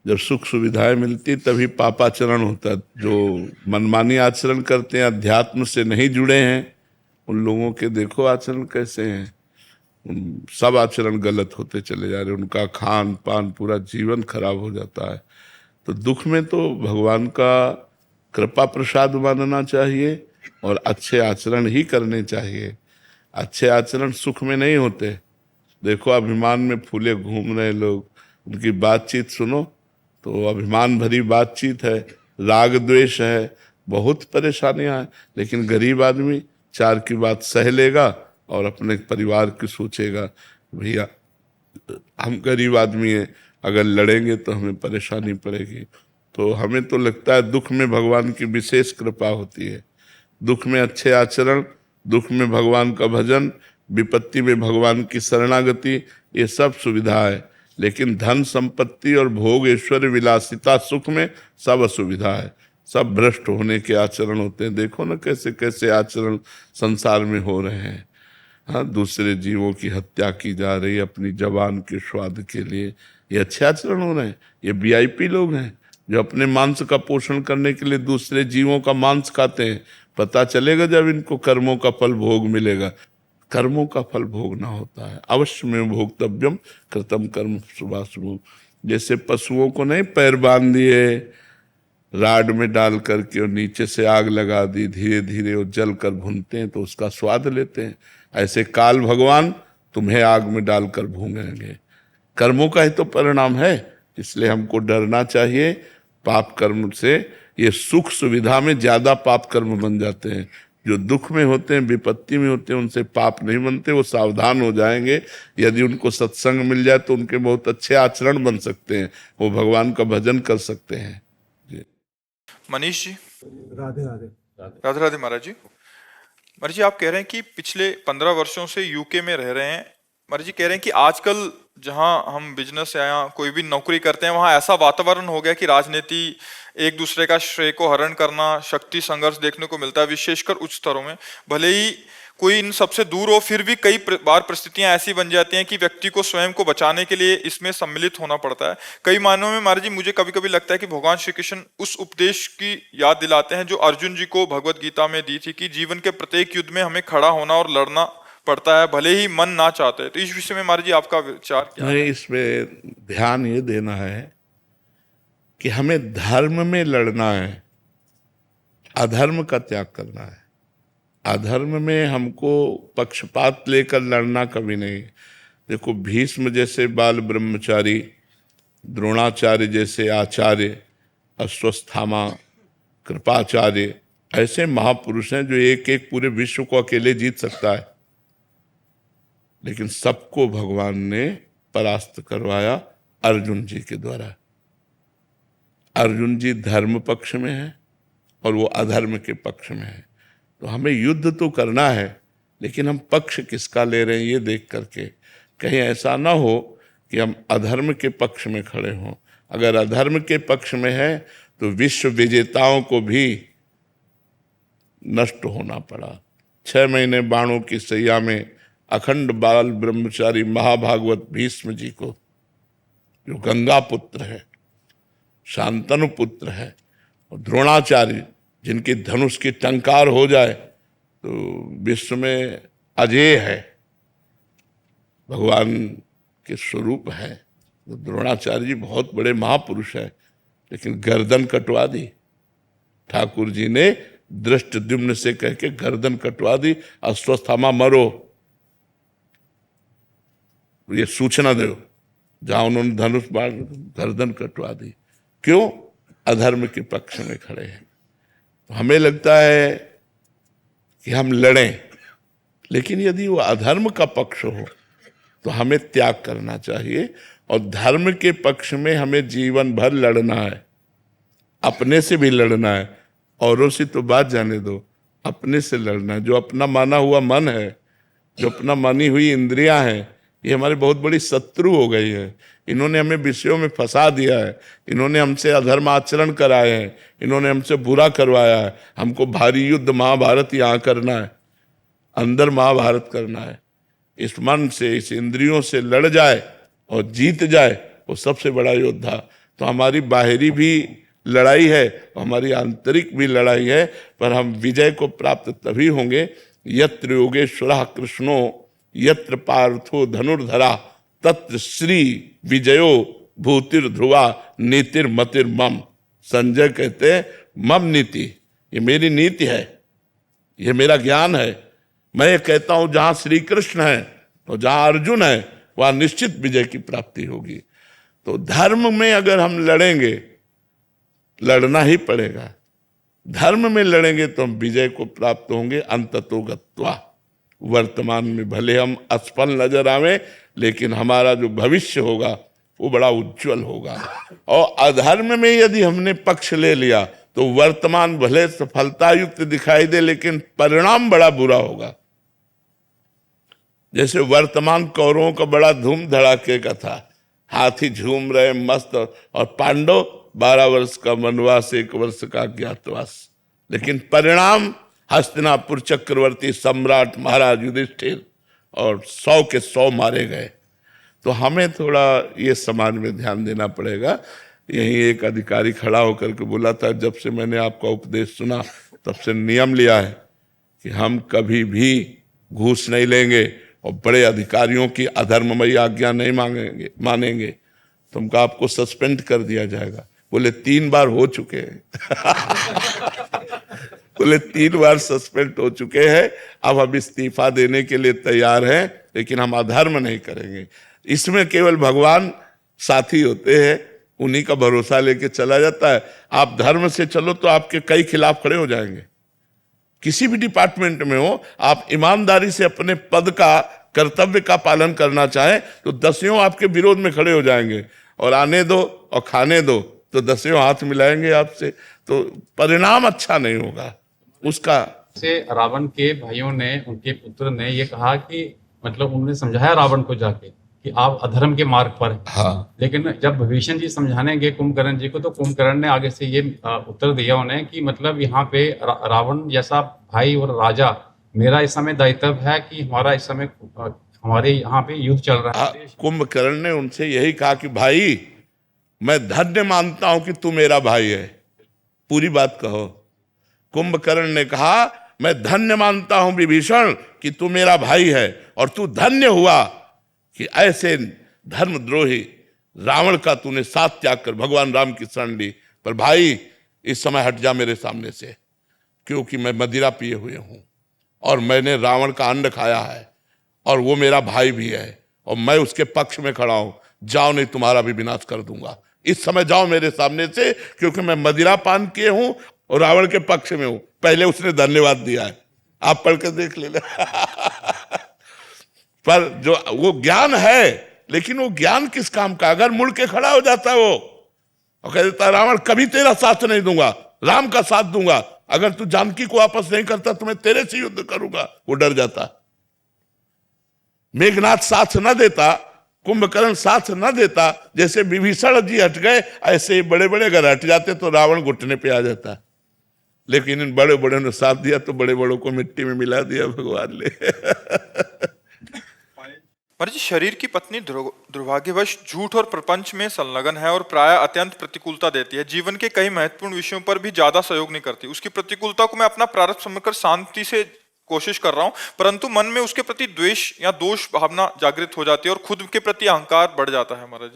Speaker 1: जब सुख सुविधाएं मिलती तभी पापाचरण होता है। जो मनमानी आचरण करते हैं, अध्यात्म से नहीं जुड़े हैं, उन लोगों के देखो आचरण कैसे हैं। सब आचरण गलत होते चले जा रहे, उनका खान पान पूरा जीवन खराब हो जाता है। तो दुख में तो भगवान का कृपा प्रसाद मानना चाहिए और अच्छे आचरण ही करने चाहिए। अच्छे आचरण सुख में नहीं होते। देखो अभिमान में फूले घूम रहे लोग, उनकी बातचीत सुनो तो अभिमान भरी बातचीत है, राग द्वेष है, बहुत परेशानियां हैं। लेकिन गरीब आदमी 4 की बात सह लेगा और अपने परिवार की सोचेगा, भैया हम गरीब आदमी हैं, अगर लड़ेंगे तो हमें परेशानी पड़ेगी। तो हमें तो लगता है दुख में भगवान की विशेष कृपा होती है। दुख में अच्छे आचरण, दुख में भगवान का भजन, विपत्ति में भगवान की शरणागति, ये सब सुविधा है। लेकिन धन संपत्ति और भोग ऐश्वर्य विलासिता सुख में सब असुविधा है, सब भ्रष्ट होने के आचरण होते हैं। देखो ना कैसे कैसे आचरण संसार में हो रहे हैं। हाँ, दूसरे जीवों की हत्या की जा रही है अपनी जवान के स्वाद के लिए, ये अच्छे आचरण हो रहे हैं। ये वीआईपी लोग हैं जो अपने मांस का पोषण करने के लिए दूसरे जीवों का मांस खाते हैं। पता चलेगा जब इनको कर्मों का फल भोग मिलेगा। कर्मों का फल भोगना होता है, अवश्य में भोक्तव्यम कृतम कर्म शुभाशुभ। जैसे पशुओं को नहीं पैर बांध दिए राड में डाल करके और नीचे से आग लगा दी, धीरे धीरे वो जल कर भूनते हैं तो उसका स्वाद लेते हैं, ऐसे काल भगवान तुम्हें आग में डालकर भूनेंगे। कर्मों का ही तो परिणाम है, इसलिए हमको डरना चाहिए पाप कर्म से। ये सुख सुविधा में ज्यादा पाप कर्म बन जाते हैं। जो दुख में होते हैं, विपत्ति में होते हैं, उनसे पाप नहीं बनते, वो सावधान हो जाएंगे। यदि उनको सत्संग मिल जाए तो उनके बहुत अच्छे आचरण बन सकते हैं, वो भगवान का भजन कर सकते हैं।
Speaker 2: मनीष जी,
Speaker 4: राधे राधे।
Speaker 2: राधे राधे महाराज जी। महाराज जी, आप कह रहे हैं कि पिछले 15 वर्षों से यूके में रह रहे हैं। महाराज जी कह रहे हैं कि आजकल जहां हम बिजनेस या कोई भी नौकरी करते हैं वहां ऐसा वातावरण हो गया कि राजनीति, एक दूसरे का श्रेय को हरण करना, शक्ति संघर्ष देखने को मिलता है, विशेषकर उच्च स्तरों में। भले ही कोई इन सबसे दूर हो, फिर भी कई बार परिस्थितियां ऐसी बन जाती हैं कि व्यक्ति को स्वयं को बचाने के लिए इसमें सम्मिलित होना पड़ता है। कई मायनों में महाराज जी मुझे कभी कभी लगता है कि भगवान श्री कृष्ण उस उपदेश की याद दिलाते हैं जो अर्जुन जी को भगवत गीता में दी थी कि जीवन के प्रत्येक युद्ध में हमें खड़ा होना और लड़ना पड़ता है, भले ही मन ना चाहते। तो इस विषय में महाराज जी आपका विचार क्या है?
Speaker 1: इसमें ध्यान ये देना है कि हमें धर्म में लड़ना है, अधर्म का त्याग करना है। अधर्म में हमको पक्षपात लेकर लड़ना कभी नहीं। देखो, भीष्म जैसे बाल ब्रह्मचारी, द्रोणाचार्य जैसे आचार्य, अश्वत्थामा, कृपाचार्य, ऐसे महापुरुष हैं जो एक एक पूरे विश्व को अकेले जीत सकता है, लेकिन सबको भगवान ने परास्त करवाया अर्जुन जी के द्वारा। अर्जुन जी धर्म पक्ष में है और वो अधर्म के पक्ष में है। तो हमें युद्ध तो करना है, लेकिन हम पक्ष किसका ले रहे हैं ये देख करके। कहीं ऐसा ना हो कि हम अधर्म के पक्ष में खड़े हों। अगर अधर्म के पक्ष में है तो विश्व विजेताओं को भी नष्ट होना पड़ा। 6 महीने बाणों की सैया में अखंड बाल ब्रह्मचारी महाभागवत भीष्म जी को, जो गंगा पुत्र है, शांतनु पुत्र है, और द्रोणाचार्य जिनकी धनुष की टंकार हो जाए तो विश्व में अजेय है, भगवान के स्वरूप है। तो द्रोणाचार्य जी बहुत बड़े महापुरुष है, लेकिन गर्दन कटवा दी। ठाकुर जी ने दृष्टद्युम्न से कह के गर्दन कटवा दी, अश्वत्थामा मरो, ये सूचना दो। जहां उन्होंने धनुष बाण गर्दन कटवा दी। क्यों? अधर्म के पक्ष में खड़े हैं। तो हमें लगता है कि हम लड़ें, लेकिन यदि वो अधर्म का पक्ष हो तो हमें त्याग करना चाहिए, और धर्म के पक्ष में हमें जीवन भर लड़ना है। अपने से भी लड़ना है, औरों से तो बात जाने दो, अपने से लड़ना है। जो अपना माना हुआ मन है, जो अपना मानी हुई इंद्रियां हैं, ये हमारी बहुत बड़ी शत्रु हो गई है। इन्होंने हमें विषयों में फंसा दिया है, इन्होंने हमसे अधर्म आचरण कराए हैं, इन्होंने हमसे बुरा करवाया है। हमको भारी युद्ध महाभारत यहाँ करना है, अंदर महाभारत करना है। इस मन से, इस इंद्रियों से लड़ जाए और जीत जाए, वो सबसे बड़ा योद्धा। तो हमारी बाहरी भी लड़ाई है और हमारी आंतरिक भी लड़ाई है, पर हम विजय को प्राप्त तभी होंगे यत्र योगेश्वरः कृष्णो यत्र पार्थो धनुर्धरा तत्र श्री विजयो भूतिर ध्रुवा नीतिर मतिर मम। संजय कहते हैं मम नीति, ये मेरी नीति है, ये मेरा ज्ञान है। मैं ये कहता हूं जहां श्री कृष्ण है और जहां अर्जुन है वहां निश्चित विजय की प्राप्ति होगी। तो धर्म में अगर हम लड़ेंगे, लड़ना ही पड़ेगा। धर्म में लड़ेंगे तो हम विजय को प्राप्त होंगे अंततो गत्वा। वर्तमान में भले हम असफल नजर आवे, लेकिन हमारा जो भविष्य होगा वो बड़ा उज्जवल होगा। और अधर्म में यदि हमने पक्ष ले लिया तो वर्तमान भले सफलता युक्त दिखाई दे, लेकिन परिणाम बड़ा बुरा होगा। जैसे वर्तमान कौरवों का बड़ा धूम धड़ाके का था, हाथी झूम रहे मस्त, और पांडव 12 वर्ष का वनवास, 1 वर्ष का अज्ञातवास। लेकिन परिणाम हस्तिनापुर चक्रवर्ती सम्राट महाराज युधिष्ठिर और 100 के 100 मारे गए। तो हमें थोड़ा ये समाज में ध्यान देना पड़ेगा। यहीं एक अधिकारी खड़ा होकर के बोला था, जब से मैंने आपका उपदेश सुना तब से नियम लिया है कि हम कभी भी घूस नहीं लेंगे और बड़े अधिकारियों की अधर्ममयी आज्ञा नहीं मानेंगे। तुमको आपको सस्पेंड कर दिया जाएगा। बोले 3 बार हो चुके हैं। बोले 3 बार सस्पेंड हो चुके हैं, अब हम इस्तीफा देने के लिए तैयार हैं, लेकिन हम अधर्म नहीं करेंगे। इसमें केवल भगवान साथी होते हैं, उन्हीं का भरोसा लेके चला जाता है। आप धर्म से चलो तो आपके कई खिलाफ खड़े हो जाएंगे। किसी भी डिपार्टमेंट में हो, आप ईमानदारी से अपने पद का, कर्तव्य का पालन करना चाहें तो 10 आपके विरोध में खड़े हो जाएंगे, और आने दो और खाने दो तो 10 हाथ मिलाएंगे आपसे, तो परिणाम अच्छा नहीं होगा उसका।
Speaker 4: से रावण के भाइयों ने, उनके पुत्र ने ये कहा कि मतलब उन्होंने समझाया रावण को जाके कि आप अधर्म के मार्ग पर हैं।
Speaker 1: हाँ।
Speaker 4: लेकिन जब विभीषण जी समझाने गए कुंभकर्ण जी को, तो कुंभकर्ण ने आगे से ये उत्तर दिया उन्हें कि मतलब यहाँ पे रावण जैसा भाई और राजा, मेरा इस समय दायित्व है कि हमारा इस समय हमारे यहाँ पे युद्ध चल रहा है।
Speaker 1: कुंभकर्ण ने उनसे यही कहा कि भाई, मैं धन्य मानता हूं कि तू मेरा भाई है। पूरी बात कहो। कुंभकर्ण ने कहा, मैं धन्य मानता हूं विभीषण कि तू मेरा भाई है, और तू धन्य हुआ कि ऐसे धर्मद्रोही रावण का तूने साथ त्याग कर भगवान राम की शरण ली। पर भाई, इस समय हट जा मेरे सामने से, क्योंकि मैं मदिरा पिए हुए हूं और मैंने रावण का अन्न खाया है, और वो मेरा भाई भी है, और मैं उसके पक्ष में खड़ा हूं। जाओ, नहीं तुम्हारा भी विनाश कर दूंगा। इस समय जाओ मेरे सामने से, क्योंकि मैं मदिरा पान किए हूं और रावण के पक्ष में हूं। पहले उसने धन्यवाद दिया है, आप पढ़ कर देख लेना। पर जो वो ज्ञान है, लेकिन वो ज्ञान किस काम का? अगर मुड़ के खड़ा हो जाता है वो और कह देता रावण, कभी तेरा साथ नहीं दूंगा, राम का साथ दूंगा, अगर तू जानकी को वापस नहीं करता तो मैं तेरे से युद्ध करूंगा, वो डर जाता। मेघनाथ साथ न देता, कुंभकर्ण साथ न देता, जैसे विभीषण जी हट गए, ऐसे बड़े बड़े अगर हट जाते तो रावण घुटने पे आ जाता। लेकिन इन बड़े बड़ों ने साथ दिया तो बड़े बड़ों को मिट्टी में मिला दिया भगवान ने।
Speaker 2: महाराज जी, शरीर की पत्नी दुर्भाग्यवश झूठ और प्रपंच में संलग्न है और प्राय अत्यंत प्रतिकूलता देती है। जीवन के कई महत्वपूर्ण विषयों पर भी ज्यादा सहयोग नहीं करती। उसकी प्रतिकूलता को मैं अपना प्रारब्ध समझकर शांति से कोशिश कर रहा हूं, परंतु मन में उसके प्रति द्वेष या दोष भावना जागृत हो जाती है और खुद के प्रति अहंकार बढ़ जाता है। महाराज,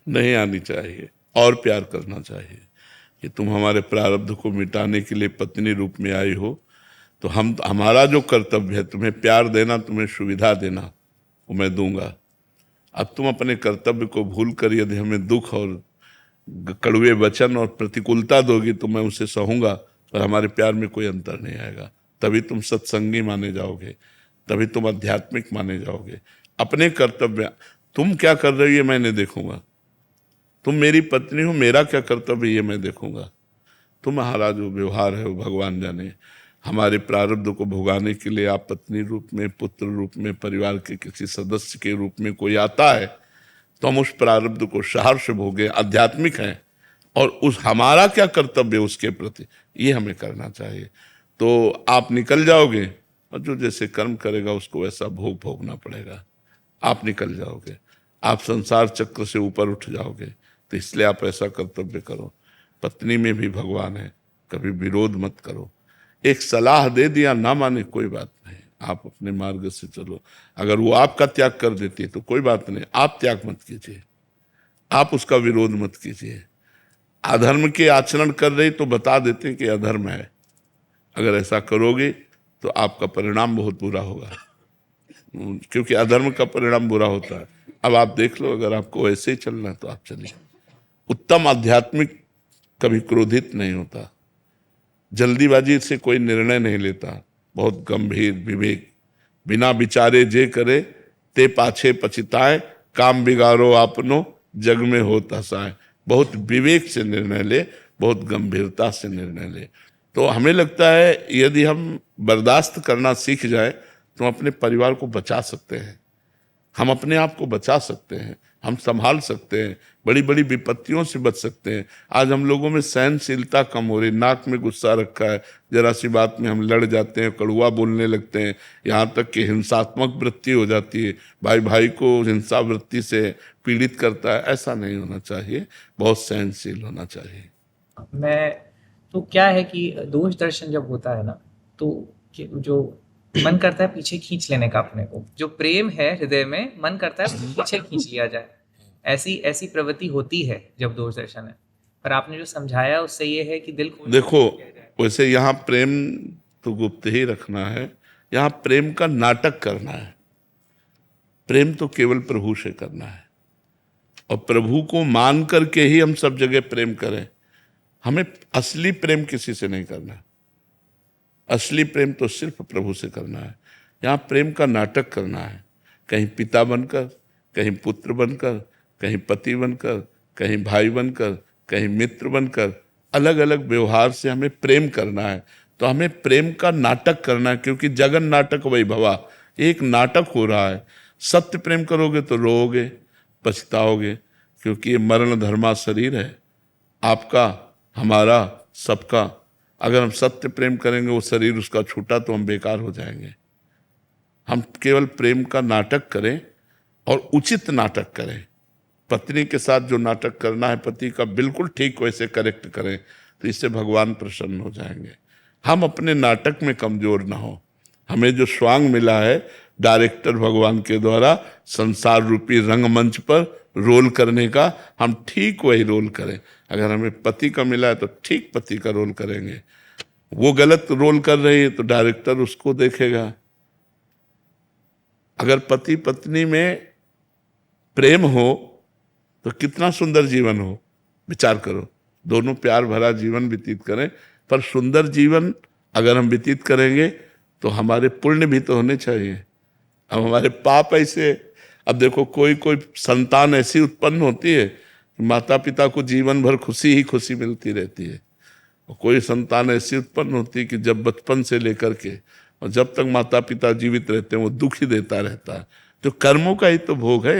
Speaker 1: नहीं आनी चाहिए, और प्यार करना चाहिए कि तुम हमारे प्रारब्ध को मिटाने के लिए पत्नी रूप में आई हो, तो हमारा जो कर्तव्य है तुम्हें प्यार देना, तुम्हें सुविधा देना, वो मैं दूंगा। अब तुम अपने कर्तव्य को भूल कर यदि हमें दुख और कड़वे वचन और प्रतिकूलता दोगी तो मैं उसे सहूंगा, पर हमारे प्यार में कोई अंतर नहीं आएगा। तभी तुम सत्संगी माने जाओगे, तभी तुम आध्यात्मिक माने जाओगे। अपने कर्तव्य, तुम क्या कर रही है मैं नहीं देखूंगा, तुम मेरी पत्नी हो, मेरा क्या कर्तव्य ये मैं देखूंगा। तुम्हारा जो व्यवहार है वो भगवान जाने। हमारे प्रारब्ध को भुगाने के लिए आप पत्नी रूप में, पुत्र रूप में, परिवार के किसी सदस्य के रूप में कोई आता है तो हम उस प्रारब्ध को सहर्ष भोगे, आध्यात्मिक हैं, और उस हमारा क्या कर्तव्य उसके प्रति ये हमें करना चाहिए। तो आप निकल जाओगे, और जो जैसे कर्म करेगा उसको वैसा भोग भोगना पड़ेगा। आप निकल जाओगे, आप संसार चक्र से ऊपर उठ जाओगे। तो इसलिए आप ऐसा कर्तव्य करो। पत्नी में भी भगवान है, कभी विरोध मत करो। एक सलाह दे दिया, ना माने कोई बात नहीं, आप अपने मार्ग से चलो। अगर वो आपका त्याग कर देती है तो कोई बात नहीं, आप त्याग मत कीजिए, आप उसका विरोध मत कीजिए। अधर्म के आचरण कर रही तो बता देते हैं कि अधर्म है, अगर ऐसा करोगे तो आपका परिणाम बहुत बुरा होगा, क्योंकि अधर्म का परिणाम बुरा होता है। अब आप देख लो, अगर आपको ऐसे ही चलना है तो आप चलिए। उत्तम आध्यात्मिक कभी क्रोधित नहीं होता, जल्दीबाजी से कोई निर्णय नहीं लेता, बहुत गंभीर विवेक, बिना विचारे जे करे ते पाछे पछिताए, काम बिगाड़ो आपनो जग में होत हसाए। बहुत विवेक से निर्णय ले, बहुत गंभीरता से निर्णय ले। तो हमें लगता है यदि हम बर्दाश्त करना सीख जाए तो हम अपने परिवार को बचा सकते हैं, हम अपने आप को बचा सकते हैं, हम संभाल सकते हैं, बड़ी बड़ी विपत्तियों से बच सकते हैं। आज हम लोगों में सहनशीलता कम हो रही, नाक में गुस्सा रखा है, जरा सी बात में हम लड़ जाते हैं, कड़वा बोलने लगते हैं, यहाँ तक कि हिंसात्मक वृत्ति हो जाती है, भाई भाई को हिंसा वृत्ति से पीड़ित करता है। ऐसा नहीं होना चाहिए, बहुत सहनशील होना चाहिए।
Speaker 5: तो क्या है कि दोष दर्शन जब होता है ना, तो जो मन करता है पीछे खींच लेने का अपने को, जो प्रेम है हृदय में, मन करता है पीछे खींच लिया जाए। ऐसी प्रवृत्ति होती है जब दोष दर्शन है। पर आपने जो समझाया उससे ये है कि दिल को
Speaker 1: देखो, वैसे यहाँ प्रेम तो गुप्त ही रखना है, यहाँ प्रेम का नाटक करना है। प्रेम तो केवल प्रभु से करना है, और प्रभु को मान करके ही हम सब जगह प्रेम करें। हमें असली प्रेम किसी से नहीं करना, असली प्रेम तो सिर्फ प्रभु से करना है। यहाँ प्रेम का नाटक करना है, कहीं पिता बनकर, कहीं पुत्र बनकर, कहीं पति बनकर, कहीं भाई बनकर, कहीं मित्र बनकर, अलग अलग व्यवहार से हमें प्रेम करना है। तो हमें प्रेम का नाटक करना है, क्योंकि जगन नाटक वैभवा, एक नाटक हो रहा है। सत्य प्रेम करोगे तो रोओगे, पछताओगे, क्योंकि ये मरण धर्मा शरीर है, आपका, हमारा, सबका। अगर हम सत्य प्रेम करेंगे, वो शरीर उसका छूटा तो हम बेकार हो जाएंगे। हम केवल प्रेम का नाटक करें और उचित नाटक करें। पत्नी के साथ जो नाटक करना है पति का, बिल्कुल ठीक वैसे करेक्ट करें, तो इससे भगवान प्रसन्न हो जाएंगे। हम अपने नाटक में कमजोर ना हो। हमें जो स्वांग मिला है डायरेक्टर भगवान के द्वारा संसार रूपी रंगमंच पर रोल करने का, हम ठीक वही रोल करें। अगर हमें पति का मिला है तो ठीक पति का रोल करेंगे। वो गलत रोल कर रही है तो डायरेक्टर उसको देखेगा। अगर पति पत्नी में प्रेम हो तो कितना सुंदर जीवन हो, विचार करो। दोनों प्यार भरा जीवन व्यतीत करें, पर सुंदर जीवन अगर हम व्यतीत करेंगे तो हमारे पुण्य भी तो होने चाहिए। अब हमारे पाप ऐसे, अब देखो कोई संतान ऐसी उत्पन्न होती है कि माता पिता को जीवन भर खुशी ही खुशी मिलती रहती है, और कोई संतान ऐसी उत्पन्न होती है कि जब बचपन से लेकर के और जब तक माता पिता जीवित रहते हैं वो दुख ही देता रहता है। तो कर्मों का ही तो भोग है।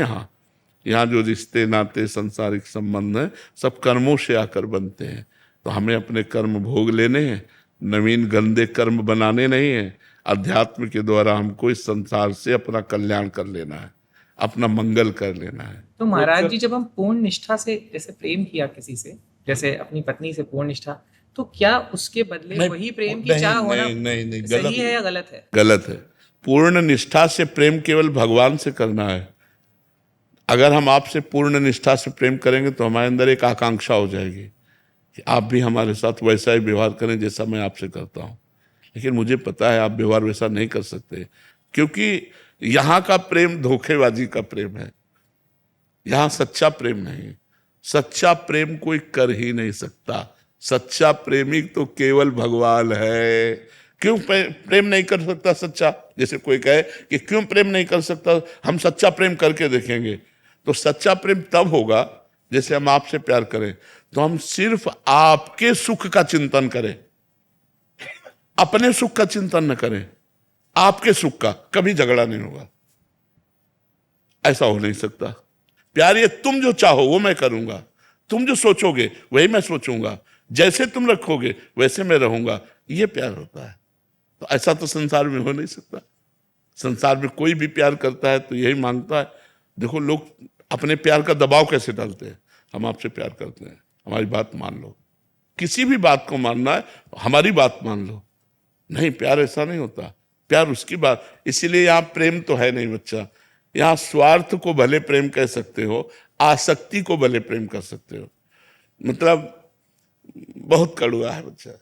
Speaker 1: यहाँ जो रिश्ते नाते सांसारिक संबंध हैं सब कर्मों से आकर बनते हैं। तो हमें अपने कर्म भोग लेने हैं, नवीन गंदे कर्म बनाने नहीं हैं। अध्यात्म के द्वारा हमको इस संसार से अपना कल्याण कर लेना है, अपना मंगल कर लेना है।
Speaker 5: तो महाराज जी, जब हम पूर्ण निष्ठा से जैसे प्रेम किया किसी से, जैसे अपनी पत्नी से पूर्ण निष्ठा, तो क्या उसके बदले वही प्रेम की चाह होना
Speaker 1: नहीं,
Speaker 5: सही है या गलत है?
Speaker 1: गलत है। पूर्ण निष्ठा से प्रेम केवल भगवान से करना है। अगर हम आपसे पूर्ण निष्ठा से प्रेम करेंगे तो हमारे अंदर एक आकांक्षा हो जाएगी कि आप भी हमारे साथ वैसा ही व्यवहार करें जैसा मैं आपसे करता हूँ। लेकिन मुझे पता है आप व्यवहार वैसा नहीं कर सकते, क्योंकि यहाँ का प्रेम धोखेबाजी का प्रेम है, यहाँ सच्चा प्रेम नहीं। सच्चा प्रेम कोई कर ही नहीं सकता। सच्चा प्रेमी तो केवल भगवान है। क्यों प्रेम नहीं कर सकता सच्चा? जैसे कोई कहे कि क्यों प्रेम नहीं कर सकता, हम सच्चा प्रेम करके देखेंगे। तो सच्चा प्रेम तब होगा जैसे हम आपसे प्यार करें तो हम सिर्फ आपके सुख का चिंतन करें, अपने सुख का चिंतन न करें। आपके सुख का कभी झगड़ा नहीं होगा, ऐसा हो नहीं सकता। प्यार ये तुम जो चाहो वो मैं करूंगा, तुम जो सोचोगे वही मैं सोचूंगा, जैसे तुम रखोगे वैसे मैं रहूंगा, ये प्यार होता है। तो ऐसा तो संसार में हो नहीं सकता। संसार में कोई भी प्यार करता है तो यही मांगता है। देखो लोग अपने प्यार का दबाव कैसे डालते हैं, हम आपसे प्यार करते हैं, हमारी बात मान लो। किसी भी बात को मानना है हमारी बात मान लो। नहीं, प्यार ऐसा नहीं होता। प्यार उसकी बात, इसीलिए यहाँ प्रेम तो है नहीं बच्चा। यहाँ स्वार्थ को भले प्रेम कह सकते हो, आसक्ति को भले प्रेम कर सकते हो। मतलब बहुत कड़वा है बच्चा।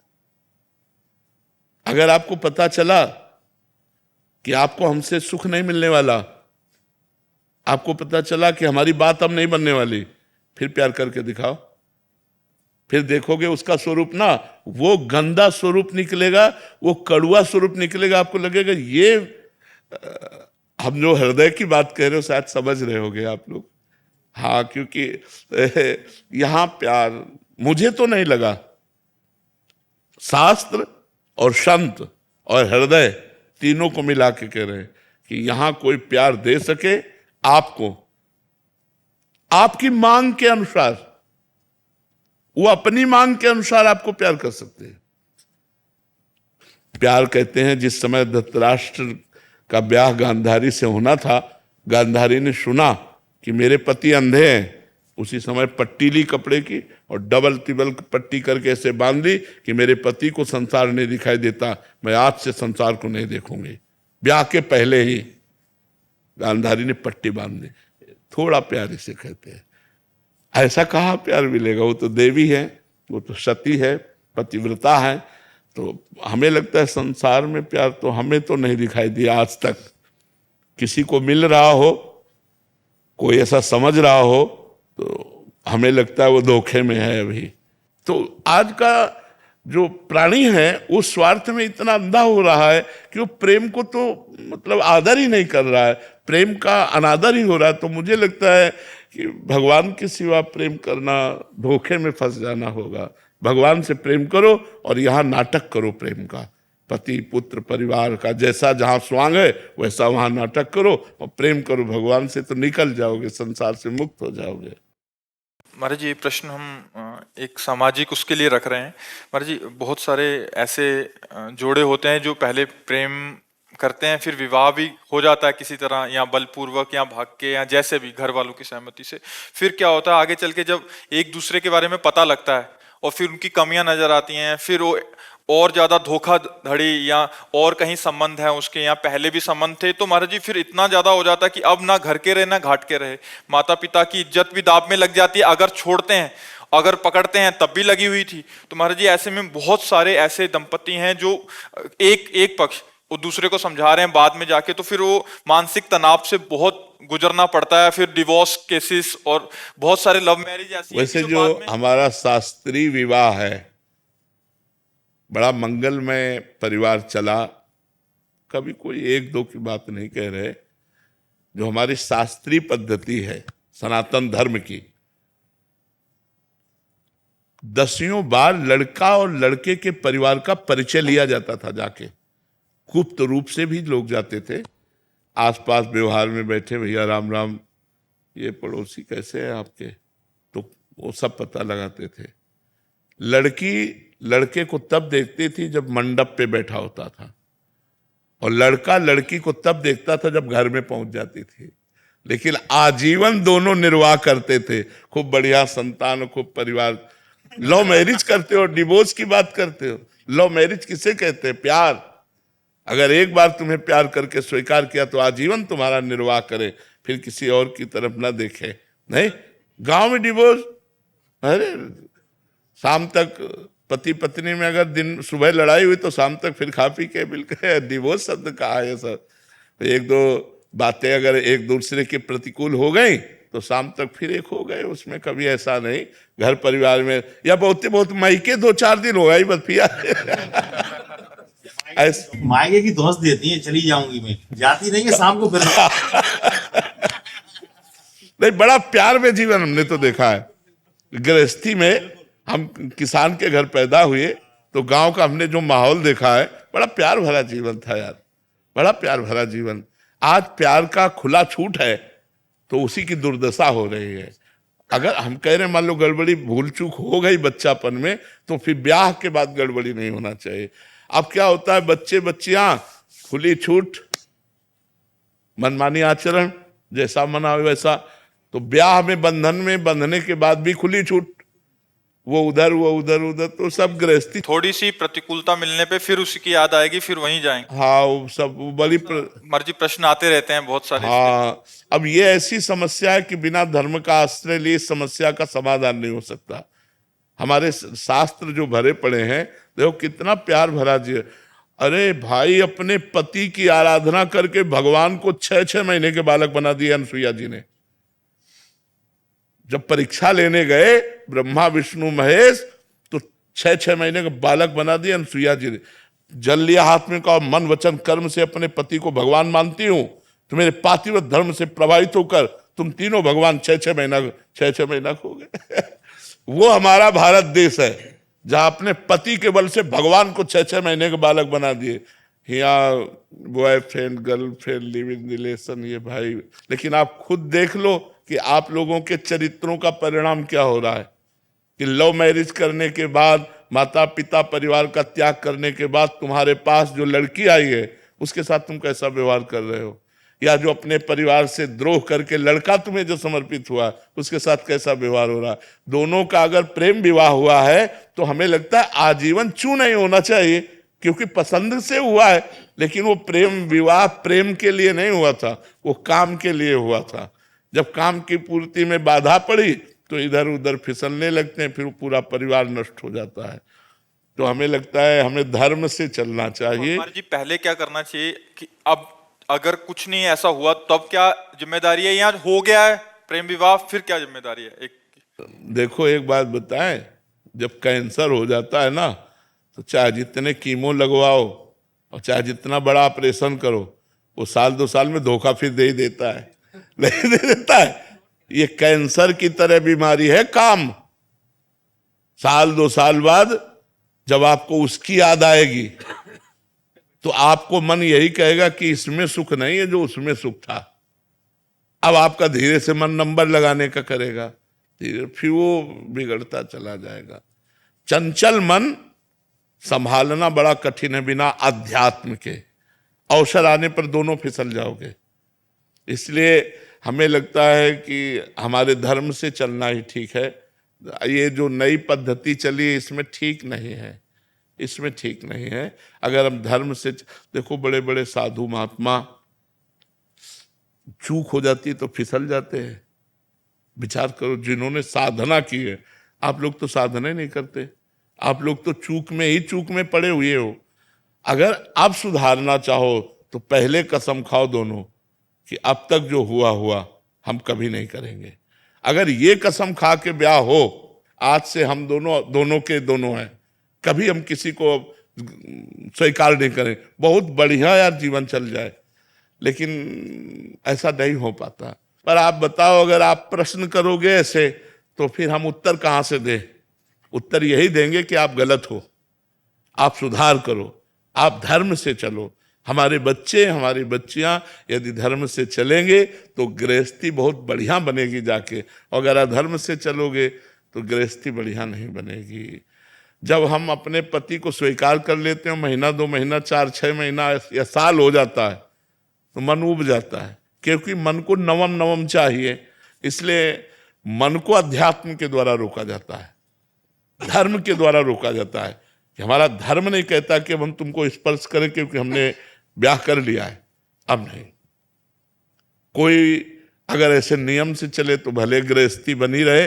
Speaker 1: अगर आपको पता चला कि आपको हमसे सुख नहीं मिलने वाला, आपको पता चला कि हमारी बात अब नहीं बनने वाली, फिर प्यार करके दिखाओ। फिर देखोगे उसका स्वरूप ना वो गंदा स्वरूप निकलेगा, वो कड़वा स्वरूप निकलेगा। आपको लगेगा ये हम जो हृदय की बात कह रहे हो शायद समझ रहे होगे आप लोग। हाँ, क्योंकि यहाँ प्यार मुझे तो नहीं लगा, शास्त्र और संत और हृदय तीनों को मिला के कह रहे हैं कि यहाँ कोई प्यार दे सके आपको आपकी मांग के अनुसार, वो अपनी मांग के अनुसार आपको प्यार कर सकते हैं। प्यार कहते हैं, जिस समय धृतराष्ट्र का ब्याह गांधारी से होना था, गांधारी ने सुना कि मेरे पति अंधे हैं, उसी समय पट्टी ली कपड़े की और डबल तिबल पट्टी करके ऐसे बांध ली कि मेरे पति को संसार नहीं दिखाई देता, मैं आज से संसार को नहीं देखूंगी। ब्याह के पहले ही गांधारी ने पट्टी बांध दी। थोड़ा प्यार इसे कहते हैं। ऐसा कहाँ प्यार मिलेगा? वो तो देवी है, वो तो सती है, पतिव्रता है। तो हमें लगता है संसार में प्यार तो हमें तो नहीं दिखाई दिया आज तक। किसी को मिल रहा हो, कोई ऐसा समझ रहा हो, तो हमें लगता है वो धोखे में है अभी। तो आज का जो प्राणी है वो स्वार्थ में इतना अंधा हो रहा है कि वो प्रेम को तो मतलब आदर ही नहीं कर रहा है, प्रेम का अनादर ही हो रहा है। तो मुझे लगता है कि भगवान के सिवा प्रेम करना धोखे में फंस जाना होगा। भगवान से प्रेम करो और यहाँ नाटक करो प्रेम का, पति पुत्र परिवार का, जैसा जहाँ स्वांग है वैसा वहाँ नाटक करो और प्रेम करो भगवान से, तो निकल जाओगे, संसार से मुक्त हो जाओगे।
Speaker 2: महाराज जी, ये प्रश्न हम एक सामाजिक उसके लिए रख रहे हैं। महाराज जी, बहुत सारे ऐसे जोड़े होते हैं जो पहले प्रेम करते हैं, फिर विवाह भी हो जाता है किसी तरह, या बलपूर्वक या भाग के, या जैसे भी घर वालों की सहमति से। फिर क्या होता है आगे चल के, जब एक दूसरे के बारे में पता लगता है और फिर उनकी कमियां नजर आती हैं, फिर वो और ज्यादा धोखाधड़ी या और कहीं संबंध है उसके, या पहले भी संबंध थे, तो महाराज जी फिर इतना ज्यादा हो जाता है कि अब ना घर के रहे ना घाट के रहे। माता पिता की इज्जत भी दांव में लग जाती है, अगर छोड़ते हैं, अगर पकड़ते हैं तब भी लगी हुई थी। तो महाराज जी ऐसे में बहुत सारे ऐसे दंपति हैं जो एक पक्ष वो दूसरे को समझा रहे हैं, बाद में जाके तो फिर वो मानसिक तनाव से बहुत गुजरना पड़ता है, फिर डिवोर्स केसेस और बहुत सारे लव मैरिज ऐसी।
Speaker 1: वैसे जो हमारा शास्त्रीय विवाह है, बड़ा मंगलमय परिवार चला, कभी कोई एक दो की बात नहीं कह रहे। जो हमारी शास्त्रीय पद्धति है सनातन धर्म की, 10 बार लड़का और लड़के के परिवार का परिचय लिया जाता था जाके। गुप्त रूप से भी लोग जाते थे, आसपास व्यवहार में बैठे, भैया राम राम, ये पड़ोसी कैसे हैं आपके, तो वो सब पता लगाते थे। लड़की लड़के को तब देखती थी जब मंडप पे बैठा होता था, और लड़का लड़की को तब देखता था जब घर में पहुंच जाती थी। लेकिन आजीवन दोनों निर्वाह करते थे, खूब बढ़िया संतान, खूब परिवार। लव मैरिज करते हो, डिवोर्स की बात करते हो। लव मैरिज किसे कहते हैं? प्यार। अगर एक बार तुम्हें प्यार करके स्वीकार किया तो आजीवन तुम्हारा निर्वाह करे, फिर किसी और की तरफ ना देखे। नहीं, गांव में डिवोर्स, अरे शाम तक पति पत्नी में अगर दिन सुबह लड़ाई हुई तो शाम तक फिर खा पी के बिल्कुल डिवोर्स शब्द कहा है सर। एक दो बातें अगर एक दूसरे के प्रतिकूल हो गई तो शाम तक फिर एक हो गए, उसमें कभी ऐसा नहीं। घर परिवार में या बहुत मायके 2-4 दिन हो गई बस पिया।
Speaker 6: मायके की दोस्त देती है, चली जाऊंगी मैं, जाती नहीं है शाम को फिर।
Speaker 1: नहीं, बड़ा प्यार में जीवन हमने तो देखा है। गृहस्थी में हम किसान के घर पैदा हुए तो गांव का हमने जो माहौल देखा है, बड़ा प्यार भरा जीवन था यार, बड़ा प्यार भरा जीवन। आज प्यार का खुला छूट है तो उसी की दुर्दशा हो रही है। अगर हम कह रहे हैं मान लो गड़बड़ी भूल चूक हो गई बच्चापन में, तो फिर ब्याह के बाद गड़बड़ी नहीं होना चाहिए। अब क्या होता है, बच्चे बच्चियां खुली छूट, मनमानी आचरण, जैसा मना हो वैसा। तो ब्याह में बंधन में बंधने के बाद भी खुली छूट, वो उधर वो उधर, तो सब गृहस्थी।
Speaker 2: थोड़ी सी प्रतिकूलता मिलने पे फिर उसी की याद आएगी, फिर वहीं जाएंगे।
Speaker 1: हाँ, वो सब बड़ी
Speaker 2: मर्जी प्रश्न आते रहते हैं बहुत सारे।
Speaker 1: हाँ, अब ये ऐसी समस्या है कि बिना धर्म का आश्रय लिए इस समस्या का समाधान नहीं हो सकता। हमारे शास्त्र जो भरे पड़े हैं, देखो कितना प्यार भरा जी। अरे भाई, अपने पति की आराधना करके भगवान को 6-6 महीने के बालक बना दिए अनसुईया जी ने। जब परीक्षा लेने गए ब्रह्मा विष्णु महेश, तो 6-6 महीने का बालक बना दिए अनसुईया जी ने। जल लिया हाथ में, कहा मन वचन कर्म से अपने पति को भगवान मानती हूं, तो मेरे पातिव्रत धर्म से प्रभावित होकर तुम तीनों भगवान 6-6 महीना खो गए। वो हमारा भारत देश है जहां अपने पति के बल से भगवान को 6-6 महीने के बालक बना दिए। यहाँ boyfriend girlfriend live in relation, ये भाई, लेकिन आप खुद देख लो कि आप लोगों के चरित्रों का परिणाम क्या हो रहा है कि लव मैरिज करने के बाद, माता पिता परिवार का त्याग करने के बाद तुम्हारे पास जो लड़की आई है उसके साथ तुम कैसा व्यवहार कर रहे हो, या जो अपने परिवार से द्रोह करके लड़का तुम्हें जो समर्पित हुआ उसके साथ कैसा व्यवहार हो रहा है। दोनों का अगर प्रेम विवाह हुआ है तो हमें लगता है आजीवन क्यों नहीं होना चाहिए, क्योंकि पसंद से हुआ है, लेकिन वो प्रेम विवाह प्रेम के लिए नहीं हुआ था, वो काम के लिए हुआ था। जब काम की पूर्ति में बाधा पड़ी तो इधर उधर फिसलने लगते हैं, फिर पूरा परिवार नष्ट हो जाता है। तो हमें लगता है हमें धर्म से चलना चाहिए।
Speaker 2: कुमार जी, पहले क्या करना चाहिए कि अब अगर कुछ नहीं ऐसा हुआ तब क्या जिम्मेदारी है, या हो गया है प्रेम विवाह फिर क्या जिम्मेदारी है?
Speaker 1: देखो एक बात बताएं, जब कैंसर हो जाता है ना तो चाहे जितने कीमो लगवाओ और चाहे जितना बड़ा ऑपरेशन करो, वो 1-2 साल में धोखा फिर दे ही देता है, नहीं दे देता है। ये कैंसर की तरह बीमारी है काम। 1-2 साल बाद जब आपको उसकी याद आएगी तो आपको मन यही कहेगा कि इसमें सुख नहीं है जो उसमें सुख था। अब आपका धीरे से मन नंबर लगाने का करेगा, धीरे फिर वो बिगड़ता चला जाएगा। चंचल मन संभालना बड़ा कठिन है बिना अध्यात्म के। अवसर आने पर दोनों फिसल जाओगे। इसलिए हमें लगता है कि हमारे धर्म से चलना ही ठीक है। ये जो नई पद्धति चली है इसमें ठीक नहीं है, इसमें ठीक नहीं है। अगर हम धर्म से देखो, बड़े बड़े साधु महात्मा चूक हो जाती है तो फिसल जाते हैं। विचार करो, जिन्होंने साधना की है, आप लोग तो साधना ही नहीं करते, आप लोग तो चूक में पड़े हुए हो। अगर आप सुधारना चाहो तो पहले कसम खाओ दोनों कि अब तक जो हुआ हम कभी नहीं करेंगे। अगर ये कसम खा के ब्याह हो, आज से हम दोनों के दोनों हैं, कभी हम किसी को स्वीकार नहीं करें, बहुत बढ़िया यार जीवन चल जाए, लेकिन ऐसा नहीं हो पाता। पर आप बताओ, अगर आप प्रश्न करोगे ऐसे तो फिर हम उत्तर कहाँ से दें? उत्तर यही देंगे कि आप गलत हो, आप सुधार करो, आप धर्म से चलो। हमारे बच्चे हमारी बच्चियां यदि धर्म से चलेंगे तो गृहस्थी बहुत बढ़िया बनेगी जाके, और अगर अधर्म से चलोगे तो गृहस्थी बढ़िया नहीं बनेगी। जब हम अपने पति को स्वीकार कर लेते हैं, 1-2 महीना 4-6 महीना या साल हो जाता है तो मन उब जाता है, क्योंकि मन को नवम चाहिए। इसलिए मन को अध्यात्म के द्वारा रोका जाता है, धर्म के द्वारा रोका जाता है। कि हमारा धर्म नहीं कहता कि अब हम तुमको स्पर्श करें क्योंकि हमने ब्याह कर लिया है, अब नहीं। कोई अगर ऐसे नियम से चले तो भले गृहस्थी बनी रहे,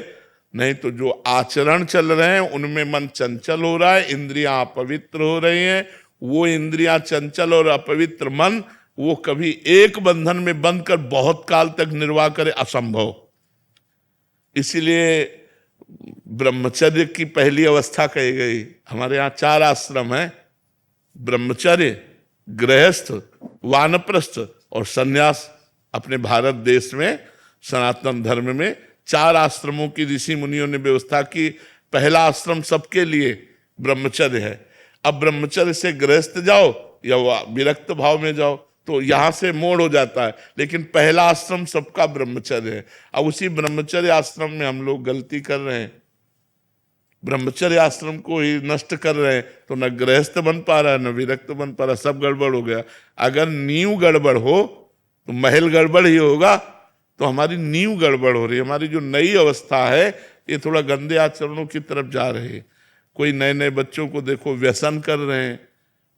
Speaker 1: नहीं तो जो आचरण चल रहे हैं उनमें मन चंचल हो रहा है, इंद्रियां अपवित्र हो रही हैं। वो इंद्रियां चंचल और अपवित्र मन वो कभी एक बंधन में बंध कर बहुत काल तक निर्वाह करे, असंभव। इसीलिए ब्रह्मचर्य की पहली अवस्था कही गई। हमारे यहाँ 4 आश्रम हैं, ब्रह्मचर्य, गृहस्थ, वानप्रस्थ और सन्यास। अपने भारत देश में सनातन धर्म में 4 आश्रमों की ऋषि मुनियों ने व्यवस्था की। पहला आश्रम सबके लिए ब्रह्मचर्य है। अब ब्रह्मचर्य से गृहस्थ जाओ या विरक्त भाव में जाओ तो यहां से मोड़ हो जाता है, लेकिन पहला आश्रम सबका ब्रह्मचर्य है। अब उसी ब्रह्मचर्य आश्रम में हम लोग गलती कर रहे हैं, ब्रह्मचर्य आश्रम को ही नष्ट कर रहे हैं, तो न गृहस्थ बन पा रहा है न विरक्त बन पा रहा, सब गड़बड़ हो गया। अगर नींव गड़बड़ हो तो महल गड़बड़ ही होगा। तो हमारी नींव गड़बड़ हो रही है। हमारी जो नई अवस्था है ये थोड़ा गंदे आचरणों की तरफ जा रही है। कोई नए बच्चों को देखो व्यसन कर रहे हैं।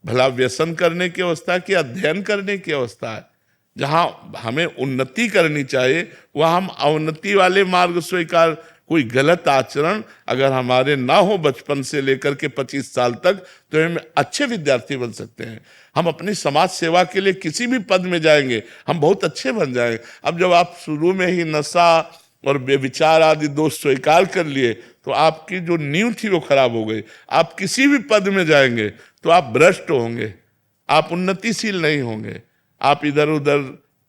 Speaker 1: भला व्यसन करने की अवस्था की अध्ययन करने की अवस्था है। जहां हमें उन्नति करनी चाहिए वहां हम अवनति वाले मार्ग स्वीकार। कोई गलत आचरण अगर हमारे ना हो बचपन से लेकर के 25 साल तक, तो हम अच्छे विद्यार्थी बन सकते हैं। हम अपनी समाज सेवा के लिए किसी भी पद में जाएंगे, हम बहुत अच्छे बन जाएंगे। अब जब आप शुरू में ही नशा और बेविचार आदि दोष स्वीकार कर लिए तो आपकी जो नींव थी वो खराब हो गई। आप किसी भी पद में जाएंगे तो आप भ्रष्ट होंगे, आप उन्नतिशील नहीं होंगे, आप इधर उधर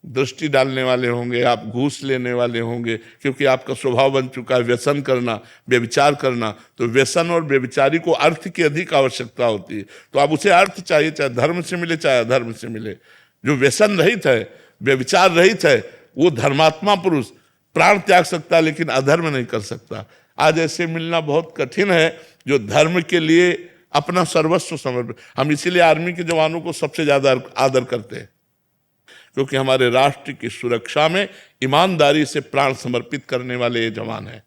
Speaker 1: दृष्टि डालने वाले होंगे, आप घूस लेने वाले होंगे, क्योंकि आपका स्वभाव बन चुका है व्यसन करना, व्यभिचार करना। तो व्यसन और व्यभिचारी को अर्थ की अधिक आवश्यकता होती है, तो अब उसे अर्थ चाहिए, चाहे धर्म से मिले चाहे अधर्म से मिले। जो व्यसन रहित है, व्यभिचार रहित है, वो धर्मात्मा पुरुष प्राण त्याग सकता है, लेकिन अधर्म नहीं कर सकता। आज ऐसे मिलना बहुत कठिन है जो धर्म के लिए अपना सर्वस्व समर्पित। हम इसीलिए आर्मी के जवानों को सबसे ज्यादा आदर करते हैं, क्योंकि हमारे राष्ट्र की सुरक्षा में ईमानदारी से प्राण समर्पित करने वाले ये जवान हैं।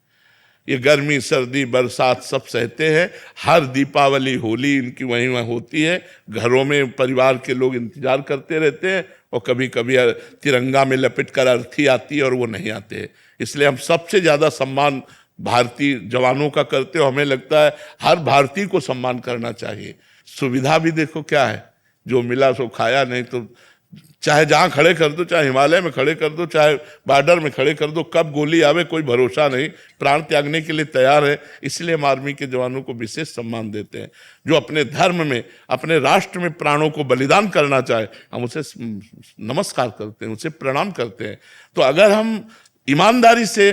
Speaker 1: ये गर्मी सर्दी बरसात सब सहते हैं। हर दीपावली होली इनकी वहीं वहीं होती है। घरों में परिवार के लोग इंतजार करते रहते हैं, और कभी कभी तिरंगा में लपेट कर अर्थी आती है और वो नहीं आते। इसलिए हम सबसे ज़्यादा सम्मान भारतीय जवानों का करते हो। हमें लगता है हर भारतीय को सम्मान करना चाहिए। सुविधा भी देखो क्या है, जो मिला सो खाया, नहीं तो चाहे जहां खड़े कर दो, चाहे हिमालय में खड़े कर दो, चाहे बॉर्डर में खड़े कर दो, कब गोली आवे कोई भरोसा नहीं। प्राण त्यागने के लिए तैयार है। इसलिए हम आर्मी के जवानों को विशेष सम्मान देते हैं। जो अपने धर्म में, अपने राष्ट्र में प्राणों को बलिदान करना चाहे, हम उसे नमस्कार करते हैं, उसे प्रणाम करते हैं। तो अगर हम ईमानदारी से,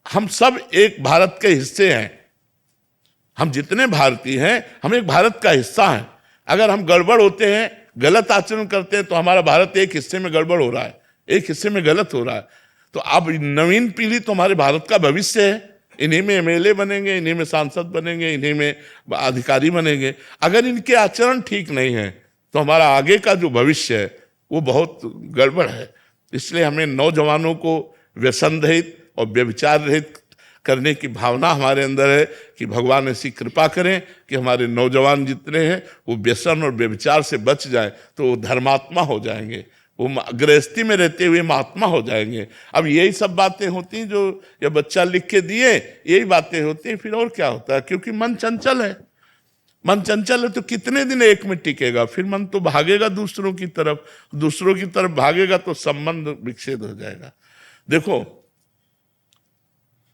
Speaker 1: हम सब एक भारत के हिस्से हैं, हम जितने भारतीय हैं हम एक भारत का हिस्सा हैं। अगर हम गड़बड़ होते हैं, गलत आचरण करते हैं, तो हमारा भारत एक हिस्से में गड़बड़ हो रहा है, एक हिस्से में गलत हो रहा है। तो अब नवीन पीढ़ी तो हमारे भारत का भविष्य है। इन्हीं में एमएलए बनेंगे, इन्हीं में सांसद बनेंगे, इन्हीं में अधिकारी बनेंगे। अगर इनके आचरण ठीक नहीं है तो हमारा आगे का जो भविष्य है वो बहुत गड़बड़ है। इसलिए हमें नौजवानों को व्यसन रहित और व्यभिचार रहित करने की भावना हमारे अंदर है कि भगवान ऐसी कृपा करें कि हमारे नौजवान जितने हैं वो व्यसन और व्यभिचार से बच जाए, तो वो धर्मात्मा हो जाएंगे, वो गृहस्थी में रहते हुए महात्मा हो जाएंगे। अब यही सब बातें होती हैं जो ये बच्चा लिख के दिए, यही बातें होती हैं। फिर और क्या होता है, क्योंकि मन चंचल है। मन चंचल है तो कितने दिन एक में टिकेगा, फिर मन तो भागेगा दूसरों की तरफ, दूसरों की तरफ भागेगा तो संबंध विच्छेद हो जाएगा। देखो,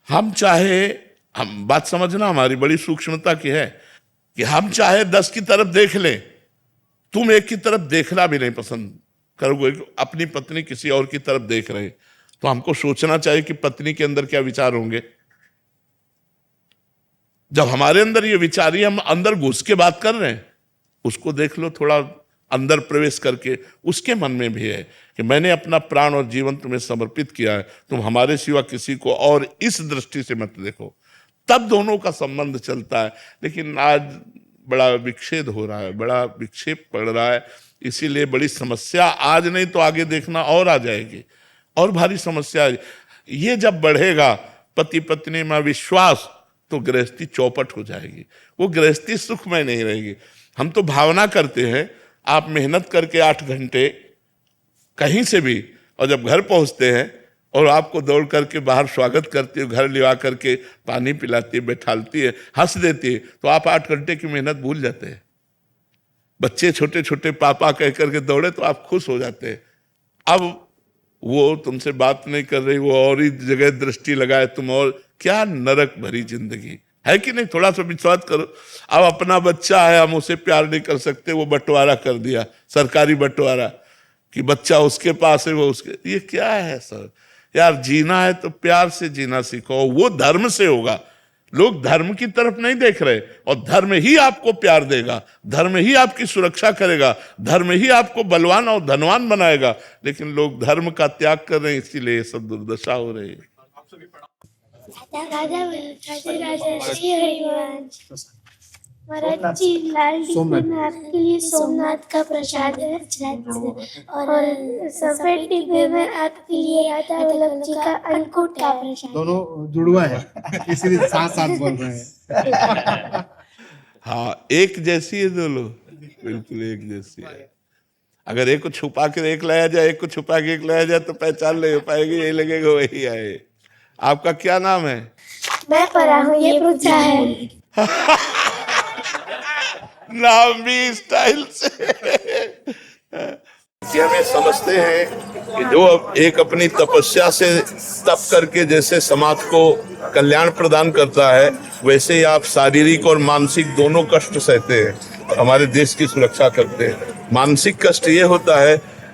Speaker 1: हम चाहे, हम बात समझना हमारी बड़ी सूक्ष्मता की है कि हम चाहे 10 की तरफ देख लें, तुम एक की तरफ देखना भी नहीं पसंद करोगे। अपनी पत्नी किसी और की तरफ देख रहे हैं तो हमको सोचना चाहिए कि पत्नी के अंदर क्या विचार होंगे। जब हमारे अंदर ये विचार ही, हम अंदर घुस के बात कर रहे हैं, उसको देख लो थोड़ा अंदर प्रवेश करके, उसके मन में भी है कि मैंने अपना प्राण और जीवन तुम्हें समर्पित किया है, तुम हमारे सिवा किसी को और इस दृष्टि से मत देखो। तब दोनों का संबंध चलता है। लेकिन आज बड़ा विक्षेद हो रहा है, बड़ा विक्षेप पड़ रहा है। इसीलिए बड़ी समस्या, आज नहीं तो आगे देखना और आ जाएगी, और भारी समस्या। ये जब बढ़ेगा पति पत्नी में विश्वास, तो गृहस्थी चौपट हो जाएगी, वो गृहस्थी सुखमय नहीं रहेगी। हम तो भावना करते हैं, आप मेहनत करके 8 घंटे कहीं से भी, और जब घर पहुंचते हैं और आपको दौड़ करके बाहर स्वागत करती है, घर लिवा करके पानी पिलाती है, बैठालती है, हंस देती है, तो आप 8 घंटे की मेहनत भूल जाते हैं। बच्चे छोटे छोटे पापा कह करके दौड़े तो आप खुश हो जाते हैं। अब वो तुमसे बात नहीं कर रही, वो और ही जगह दृष्टि लगाए तुम, और क्या नरक भरी जिंदगी है कि नहीं। थोड़ा सा विश्वास करो। अब अपना बच्चा है, हम उसे प्यार नहीं कर सकते, वो बंटवारा कर दिया, सरकारी बंटवारा, कि बच्चा उसके पास है, वो उसके। ये क्या है सर यार, जीना है तो प्यार से जीना सीखो, वो धर्म से होगा। लोग धर्म की तरफ नहीं देख रहे, और धर्म ही आपको प्यार देगा, धर्म ही आपकी सुरक्षा करेगा, धर्म ही आपको बलवान और धनवान बनाएगा। लेकिन लोग धर्म का त्याग कर रहे हैं, इसीलिए ये सब दुर्दशा हो रही है।
Speaker 7: श्री हरिवंश महाराज जी, लाल डिब्बे में आपके लिए सोमनाथ का प्रसाद है, और सफेद डिब्बे में आपके लिए राधा वल्लभ जी का अन्नकूट का प्रसाद।
Speaker 8: दोनों जुड़वा है, इसीलिए साथ साथ बोल रहे हैं।
Speaker 1: हाँ, एक जैसी है दोनों, बिल्कुल एक जैसी है। अगर एक को छुपा के एक लाया जाए, एक को छुपा के एक लाया जाए, तो पहचान नहीं हो पाएगी, यही लगेगा वही आए। आपका क्या नाम है?
Speaker 7: मैं पढ़ा हूँ, ये पूछा है।
Speaker 1: नाम भी स्टाइल से। हमें समझते हैं कि जो एक अपनी तपस्या से तप करके जैसे समाज को कल्याण प्रदान करता है, वैसे ही आप शारीरिक और मानसिक दोनों कष्ट सहते हैं और हमारे देश की सुरक्षा करते हैं। मानसिक कष्ट ये होता है